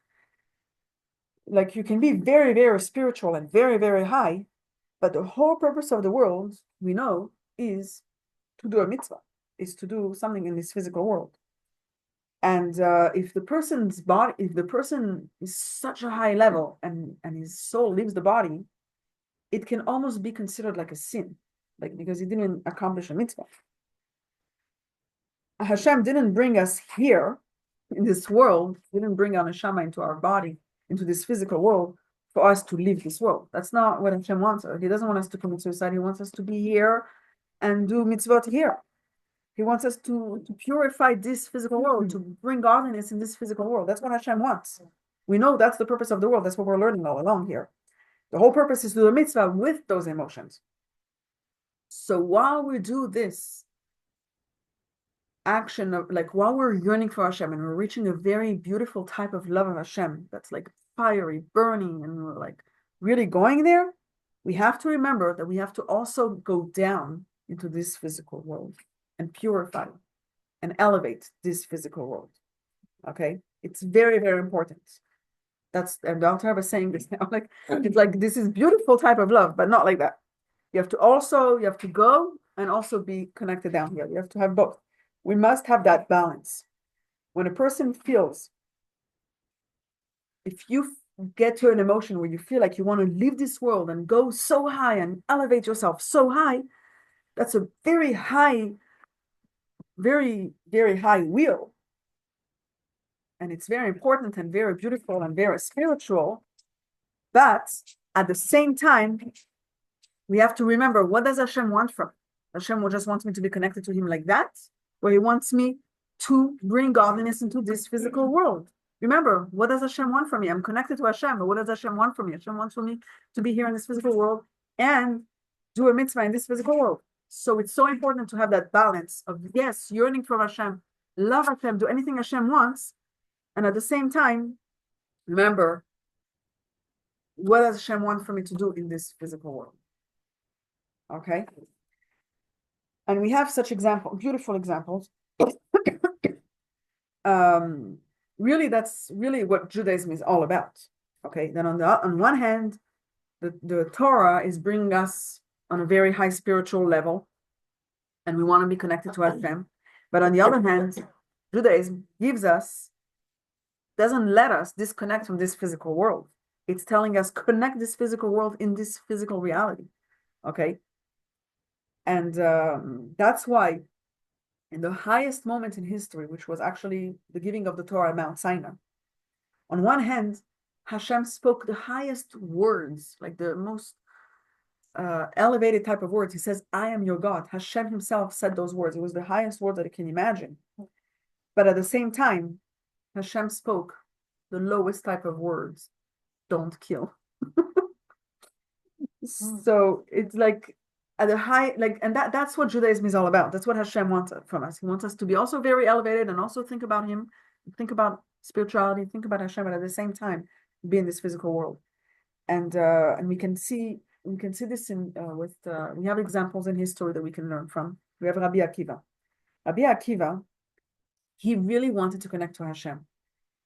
Like you can be very, very spiritual and very, very high, but the whole purpose of the world, we know, is to do a mitzvah, is to do something in this physical world. And if the person is such a high level and his soul leaves the body, it can almost be considered like a sin, like because he didn't accomplish a mitzvah. Hashem didn't bring us here in this world, didn't bring our neshama into our body, into this physical world for us to leave this world. That's not what Hashem wants. He doesn't want us to commit suicide. He wants us to be here and do mitzvot here. He wants us to purify this physical world, to bring godliness in this physical world. That's what Hashem wants. We know that's the purpose of the world. That's what we're learning all along here. The whole purpose is to do a mitzvah with those emotions. So while we do this action of like while we're yearning for Hashem and we're reaching a very beautiful type of love of Hashem that's like fiery, burning, and we're like really going there, we have to remember that we have to also go down into this physical world and purify and elevate this physical world. Okay, it's very, very important. That's, and the Alter was saying this now, like it's like this is beautiful type of love, but not like that. You have to go and also be connected down here. You have to have both. We must have that balance. When a person feels, if you get to an emotion where you feel like you want to leave this world and go so high and elevate yourself so high, that's a very high, very, very high will. And it's very important and very beautiful and very spiritual. But at the same time, we have to remember, what does Hashem want from me? Hashem just wants me to be connected to him like that, or he wants me to bring godliness into this physical world. Remember, what does Hashem want from me? I'm connected to Hashem, but what does Hashem want from me? Hashem wants for me to be here in this physical world and do a mitzvah in this physical world. So it's so important to have that balance of, yes, yearning for Hashem, love Hashem, do anything Hashem wants, and at the same time, remember, what does Hashem want for me to do in this physical world? Okay? And we have such beautiful examples. Really, that's really what Judaism is all about. Okay, then on one hand, the Torah is bringing us on a very high spiritual level, and we want to be connected to Hashem. But on the other hand, Judaism doesn't let us disconnect from this physical world. It's telling us connect this physical world in this physical reality. Okay. And that's why in the highest moment in history, which was actually the giving of the Torah at Mount Sinai, on one hand, Hashem spoke the highest words, like the most elevated type of words. He says, I am your God. Hashem himself said those words. It was the highest word that I can imagine. But at the same time, Hashem spoke the lowest type of words. Don't kill. So it's like at a high, like, and that's what Judaism is all about. That's what Hashem wants from us. He wants us to be also very elevated and also think about him, think about spirituality, think about Hashem, but at the same time be in this physical world. And we can see this in we have examples in history that we can learn from. We have Rabbi Akiva. Rabbi Akiva, he really wanted to connect to Hashem.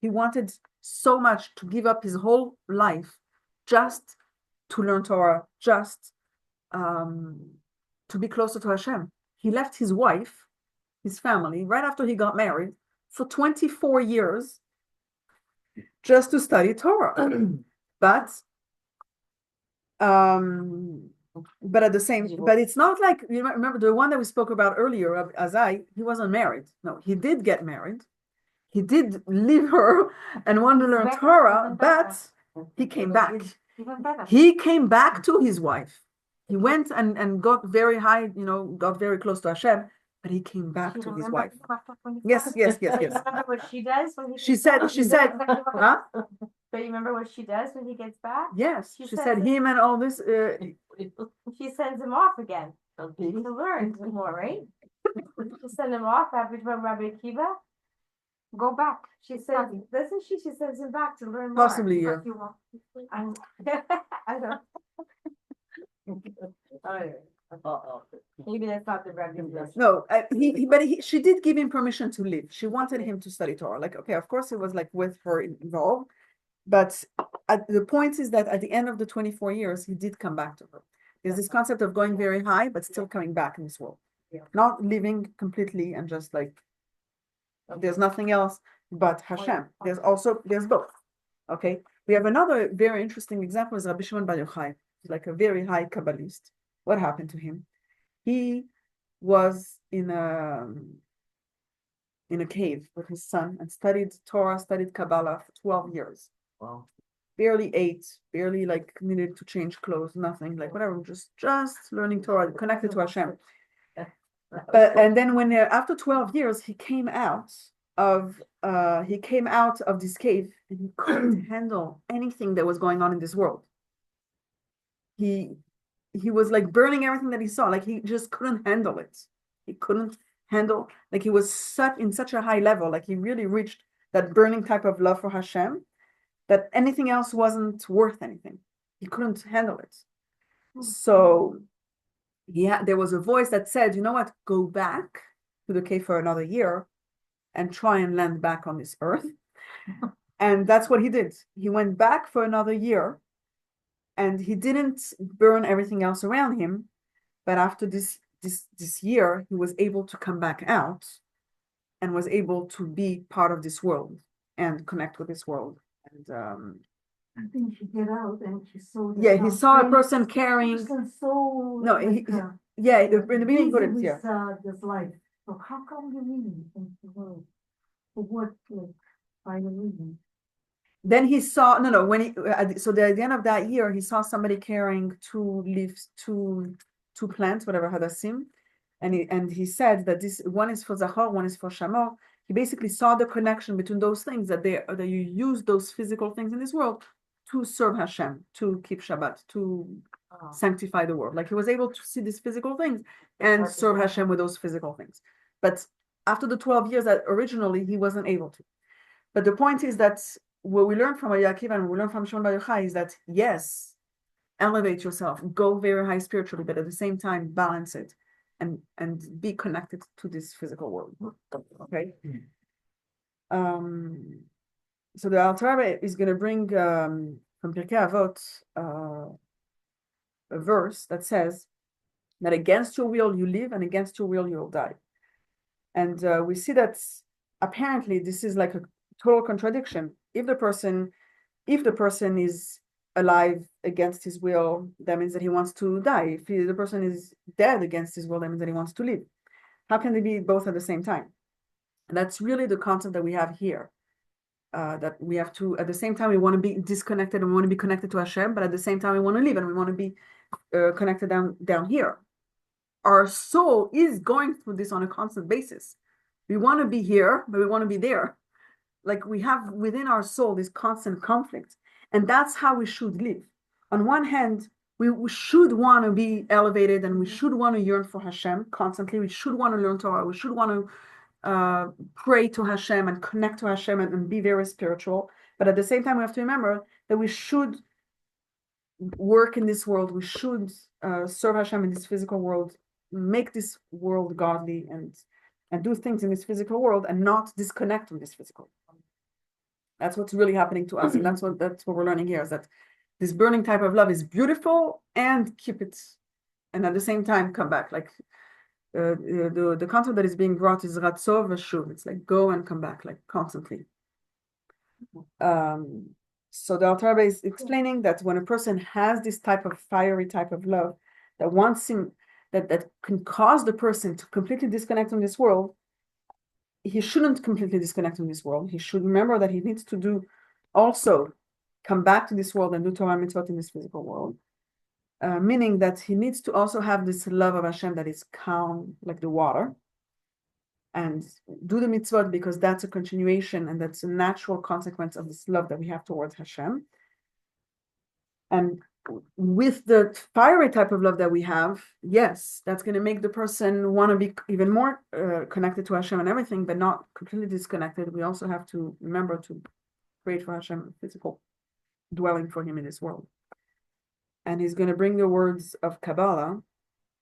He wanted so much to give up his whole life just to learn Torah, just to be closer to Hashem. He left his wife, his family, right after he got married, for 24 years just to study Torah. But at the same, but it's not like, you remember the one that we spoke about earlier, Azai, he wasn't married. No, he did get married. He did leave her and want to learn Torah, but he came back. He came back to his wife. He went and got very high, got very close to Hashem, but he came back to his wife. Yes. Remember what she does when she said, huh? But you remember what she does when he gets back? Yes, she said him and all this. She sends him off again to learn more, right? She sends him off after Rabbi Akiva. Go back. She says, doesn't she? She sends him back to learn more. Possibly, yeah. I don't. Maybe that's not the Rabbi. No, she did give him permission to leave. She wanted him to study Torah. Like, okay, of course it was like with her involved, but the point is that at the end of the 24 years, he did come back to her. There's this concept of going very high, but still coming back in this world, not living completely and just like. There's nothing else but Hashem. There's both. Okay. We have another very interesting example is Rabbi Shimon Bar Yochai. He's like a very high Kabbalist. What happened to him? He was in a cave with his son and studied Torah, studied Kabbalah for 12 years. Wow. Barely ate, barely like needed to change clothes, nothing, like whatever, just learning Torah, connected to Hashem. And then when after 12 years, he came out of this cave and he couldn't handle anything that was going on in this world. He was like burning everything that he saw, like he just couldn't handle it. He couldn't handle, like he was in such a high level, like he really reached that burning type of love for Hashem that anything else wasn't worth anything. He couldn't handle it. So there was a voice that said, you know what, go back to the cave for another year and try and land back on this earth. And that's what he did. He went back for another year and he didn't burn everything else around him. But after this year, he was able to come back out and was able to be part of this world and connect with this world. And I think he get out and he saw. he saw a person carrying. So No, like, in the beginning he couldn't. with, Yeah. this life. So how come you leave in the world? For what, like, by the reason? Then he saw when he so at the end of that year he saw somebody carrying two plants, whatever hadassim, and he said that this one is for Zachor, one is for Shamor. He basically saw the connection between those things, that you use those physical things in this world to serve Hashem, to keep Shabbat, to sanctify the world. Like he was able to see these physical things and serve Hashem with those physical things. But after the 12 years that originally he wasn't able to. But the point is that what we learn from Yaakov and we learn from Shimon Bar Yochai is that yes, elevate yourself, go very high spiritually, but at the same time balance it and be connected to this physical world. Okay. So the Alter Rebbe is going to bring from Pirkei Avot a verse that says that against your will you live and against your will you will die. And we see that apparently this is like a total contradiction. If the person is alive against his will, that means that he wants to die. If the person is dead against his will, that means that he wants to live. How can they be both at the same time? And that's really the concept that we have here. That we have to, at the same time, we want to be disconnected and we want to be connected to Hashem, but at the same time, we want to live and we want to be connected down here. Our soul is going through this on a constant basis. We want to be here, but we want to be there. Like we have within our soul this constant conflict, and that's how we should live. On one hand, we should want to be elevated and we should want to yearn for Hashem constantly. We should want to learn Torah. We should want to pray to Hashem and connect to Hashem and be very spiritual. But at the same time, we have to remember that we should work in this world. We should serve Hashem in this physical world, make this world godly and do things in this physical world and not disconnect from this physical world. That's what's really happening to us. And that's what we're learning here, is that this burning type of love is beautiful and keep it, and at the same time come back. Like the concept that is being brought is ratzo v'shuv. It's like go and come back, like constantly. So the Alter Rebbe is explaining that when a person has this type of fiery type of love that wants him, that can cause the person to completely disconnect from this world, he shouldn't completely disconnect from this world. He should remember that he needs to do also come back to this world and do Torah mitzvot in this physical world. Meaning that he needs to also have this love of Hashem that is calm like the water, and do the mitzvot because that's a continuation and that's a natural consequence of this love that we have towards Hashem. And with the fiery type of love that we have, yes, that's going to make the person want to be even more connected to Hashem and everything, but not completely disconnected. We also have to remember to create for Hashem a physical dwelling for him in this world. And he's going to bring the words of Kabbalah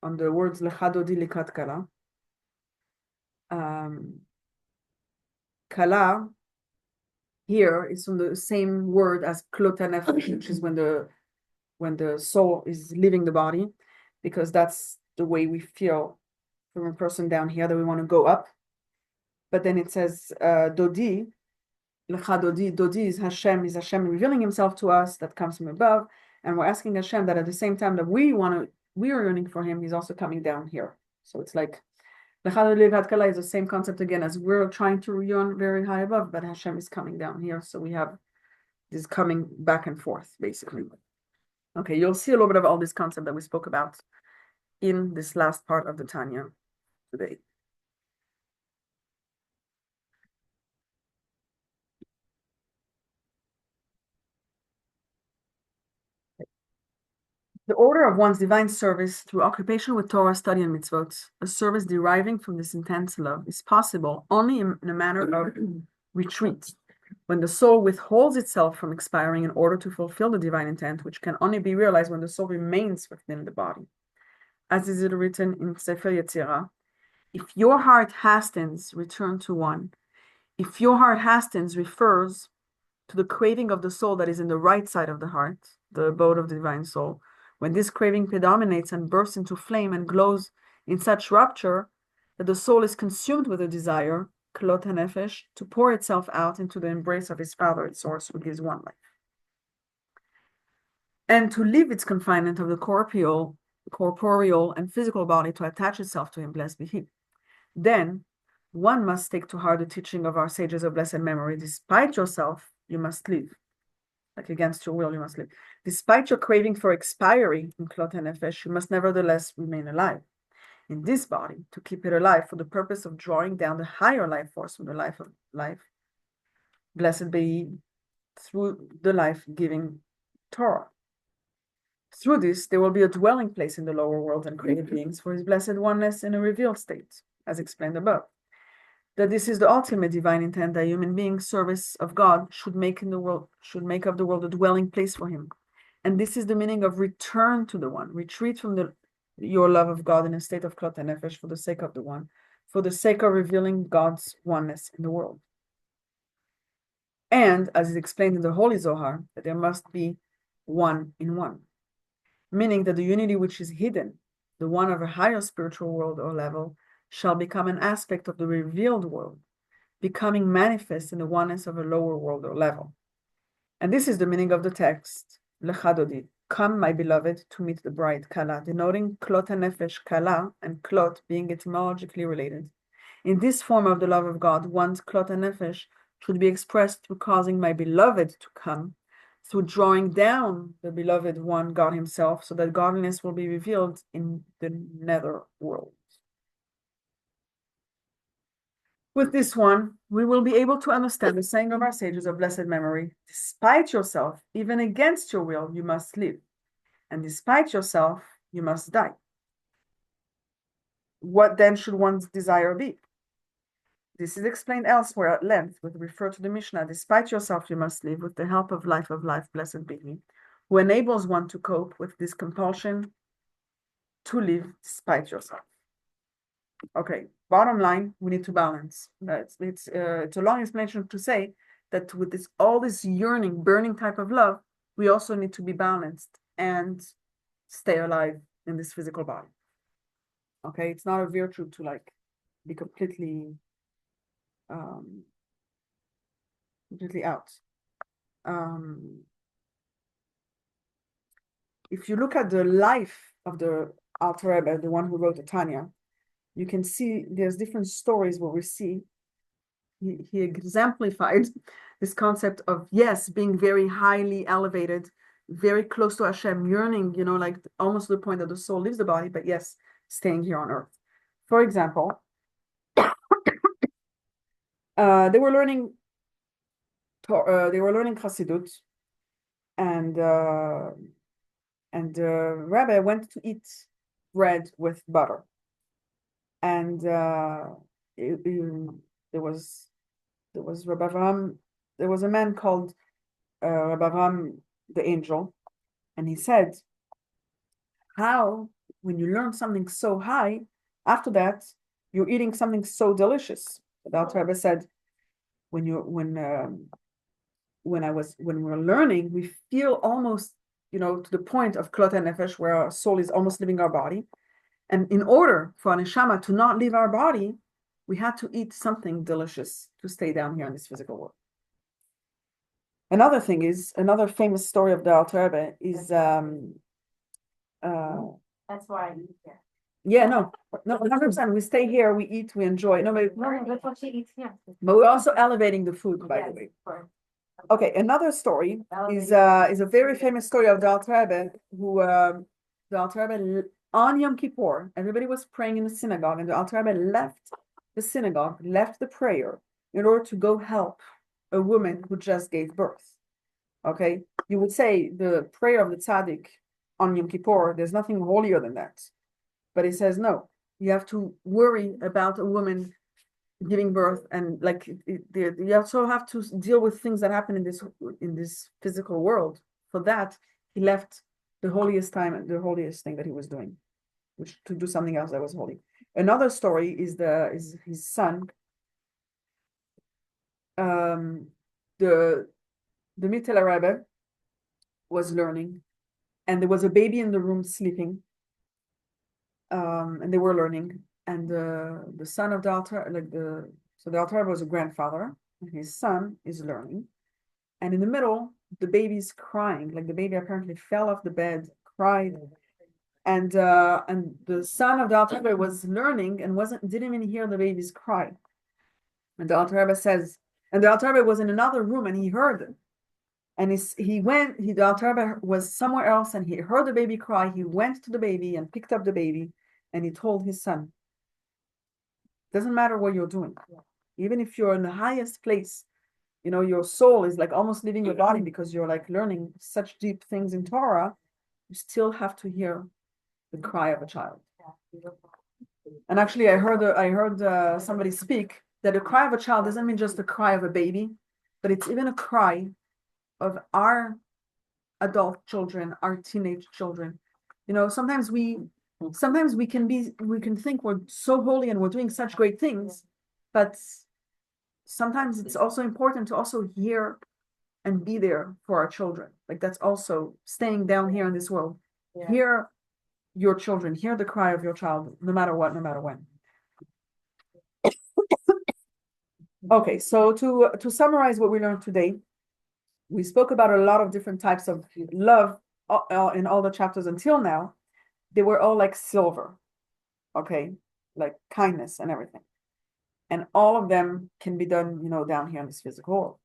on the words Lecha Dodi Likat Kala. Kala here is from the same word as Klot HaNefesh, which is when the soul is leaving the body, because that's the way we feel from a person down here, that we want to go up. But then it says Dodi, Lecha Dodi, Dodi is Hashem revealing himself to us that comes from above. And we're asking Hashem that at the same time that we are yearning for him, he's also coming down here. So it's like Lecha Dodi Levat Kala is the same concept again as we're trying to yearn very high above, but Hashem is coming down here. So we have this coming back and forth, basically. Okay, you'll see a little bit of all this concept that we spoke about in this last part of the Tanya today. The order of one's divine service through occupation with Torah, study, and mitzvot, a service deriving from this intense love, is possible only in a manner of retreat, when the soul withholds itself from expiring in order to fulfill the divine intent, which can only be realized when the soul remains within the body. As is it written in Sefer Yetzirah, if your heart hastens, return to one. If your heart hastens refers to the craving of the soul that is in the right side of the heart, the abode of the divine soul. When this craving predominates and bursts into flame and glows in such rapture that the soul is consumed with a desire, klot hanefesh, to pour itself out into the embrace of his Father, its source, who gives one life, and to leave its confinement of the corporeal and physical body to attach itself to him, blessed be he. Then one must take to heart the teaching of our sages of blessed memory. Despite yourself, you must live. Like against your will, you must live. Despite your craving for expiry in klot hanefesh, you must nevertheless remain alive in this body to keep it alive for the purpose of drawing down the higher life force from the life of life. Blessed be he, through the life-giving Torah. Through this, there will be a dwelling place in the lower world and created beings for his blessed oneness in a revealed state, as explained above. That this is the ultimate divine intent that human beings' service of God should make of the world a dwelling place for him. And this is the meaning of return to the one, retreat from your love of God in a state of klot hanefesh for the sake of the one, for the sake of revealing God's oneness in the world. And, as is explained in the Holy Zohar, that there must be one in one, meaning that the unity which is hidden, the one of a higher spiritual world or level, shall become an aspect of the revealed world, becoming manifest in the oneness of a lower world or level. And this is the meaning of the text, Lecha Dodi, come, my beloved, to meet the bride, Kala, denoting klot hanefesh, Kala, and klot being etymologically related. In this form of the love of God, one's klot hanefesh should be expressed through causing my beloved to come, through drawing down the beloved one, God himself, so that godliness will be revealed in the nether world. With this one, we will be able to understand the saying of our sages of blessed memory, despite yourself, even against your will, you must live. And despite yourself, you must die. What then should one's desire be? This is explained elsewhere at length, with refer to the Mishnah, despite yourself, you must live with the help of life, blessed be he, who enables one to cope with this compulsion to live despite yourself. Okay, bottom line, we need to balance. It's a long explanation to say that with all this yearning, burning type of love, we also need to be balanced and stay alive in this physical body. Okay, it's not a virtue to like be completely out. If you look at the life of the Alter Rebbe, the one who wrote the Tanya, you can see there's different stories where we see he exemplified this concept of, yes, being very highly elevated, very close to Hashem, yearning, like almost to the point that the soul leaves the body, but yes, staying here on earth. For example, they were learning Chassidut, and the rabbi went to eat bread with butter. And there was Rabbi Avraham, there was a man called Rabbi Avraham the angel, and he said, how, when you learn something so high, after that, you're eating something so delicious. The Alter Rebbe said, when we're learning, we feel almost, to the point of klot hanefesh, where our soul is almost leaving our body. And in order for an neshama to not leave our body, we had to eat something delicious to stay down here in this physical world. Another thing is, another famous story of the Alter Rebbe is, That's why I eat here. yeah, no, 100%. We stay here, we eat, we enjoy. No, but No, that's what she eats here. we're also elevating the food, by the Yes, way. of course. Okay, another story is a very famous story of the Alter Rebbe, who the Alter Rebbe on Yom Kippur, everybody was praying in the synagogue, and the Alter Rebbe left the synagogue, left the prayer in order to go help a woman who just gave birth. Okay, you would say the prayer of the tzaddik on Yom Kippur, there's nothing holier than that. But he says, no, you have to worry about a woman giving birth, and like you also have to deal with things that happen in this physical world. For that, he left the holiest time and the holiest thing that he was doing, which to do something else that was holy. Another story is his son. The Mittler Rebbe was learning, and there was a baby in the room sleeping, and they were learning, and the son of the Alter, so the Alter Rebbe was a grandfather, and his son is learning, and in the middle, the baby's crying, like the baby apparently fell off the bed, cried, and the son of the Alter Rebbe was learning and didn't even hear the baby's cry, and the Alter Rebbe says, and the Alter Rebbe was in another room and he heard it. And the Alter Rebbe was somewhere else and he heard the baby cry. He went to the baby and picked up the baby and he told his son, doesn't matter what you're doing. Even if you're in the highest place, your soul is like almost leaving your body because you're like learning such deep things in Torah, you still have to hear the cry of a child. And actually, I heard somebody speak that a cry of a child doesn't mean just a cry of a baby, but it's even a cry of our adult children, our teenage children. Sometimes we can think we're so holy and we're doing such great things, but sometimes it's also important to also hear and be there for our children. Like that's also staying down here in this world. Yeah. Hear your children, hear the cry of your child, no matter what, no matter when. Okay, so to summarize what we learned today, we spoke about a lot of different types of love in all the chapters until now. They were all like silver, okay, like kindness and everything. And all of them can be done, down here in this physical world.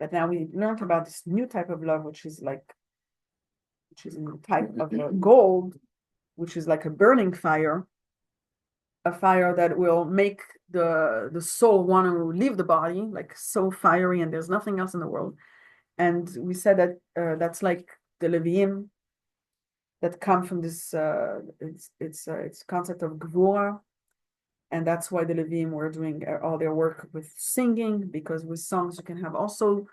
But now we learned about this new type of love, which is in the type of gold, which is like a burning fire, a fire that will make the soul want to leave the body, like so fiery, and there's nothing else in the world. And we said that that's like the Leviim that come from this. It's concept of Gvura, and that's why the Leviim were doing all their work with singing, because with songs you can have also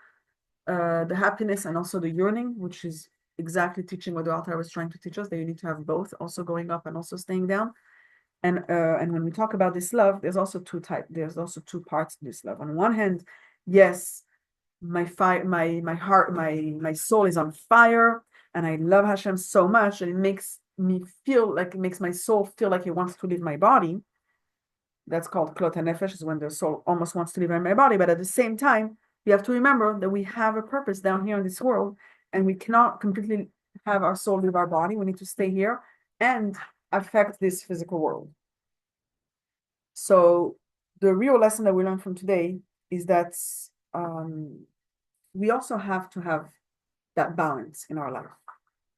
the happiness and also the yearning, which is exactly teaching what the author was trying to teach us, that you need to have both, also going up and also staying down. And when we talk about this love, there's also two parts to this love. On one hand, yes, my heart, my soul is on fire, and I love Hashem so much, and it makes my soul feel like it wants to leave my body. That's called klot hanefesh, is when the soul almost wants to leave my body. But at the same time, we have to remember that we have a purpose down here in this world, and we cannot completely have our soul leave our body. We need to stay here and affect this physical world. So the real lesson that we learned from today is that we also have to have that balance in our life.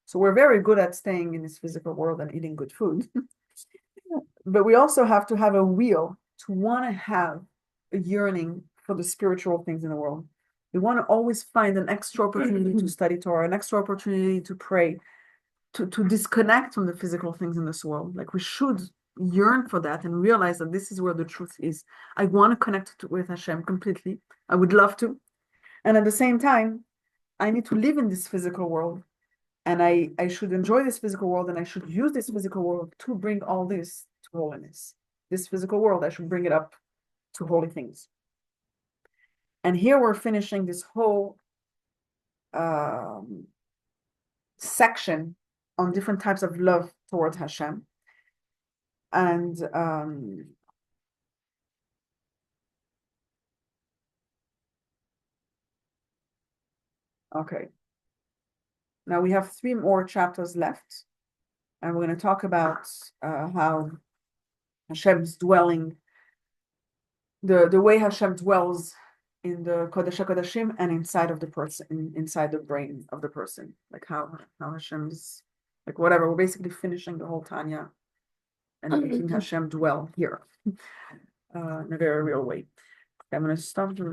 So we're very good at staying in this physical world and eating good food, but we also have to have a will to want to have a yearning for the spiritual things in the world. We want to always find an extra opportunity to study Torah, an extra opportunity to pray, to disconnect from the physical things in this world. Like we should yearn for that and realize that this is where the truth is. I want to connect with Hashem completely. I would love to. And at the same time, I need to live in this physical world. And I should enjoy this physical world, and I should use this physical world to bring all this to holiness. This physical world, I should bring it up to holy things. And here we're finishing this whole section on different types of love towards Hashem. And Okay. Now we have 3 more chapters left. And we're going to talk about how Hashem's dwelling, the way Hashem dwells in the Kodesh HaKodashim and inside of the person, inside the brain of the person. Like how Hashem's, like whatever, we're basically finishing the whole Tanya and making Hashem dwell here in a very real way. I'm going to stop the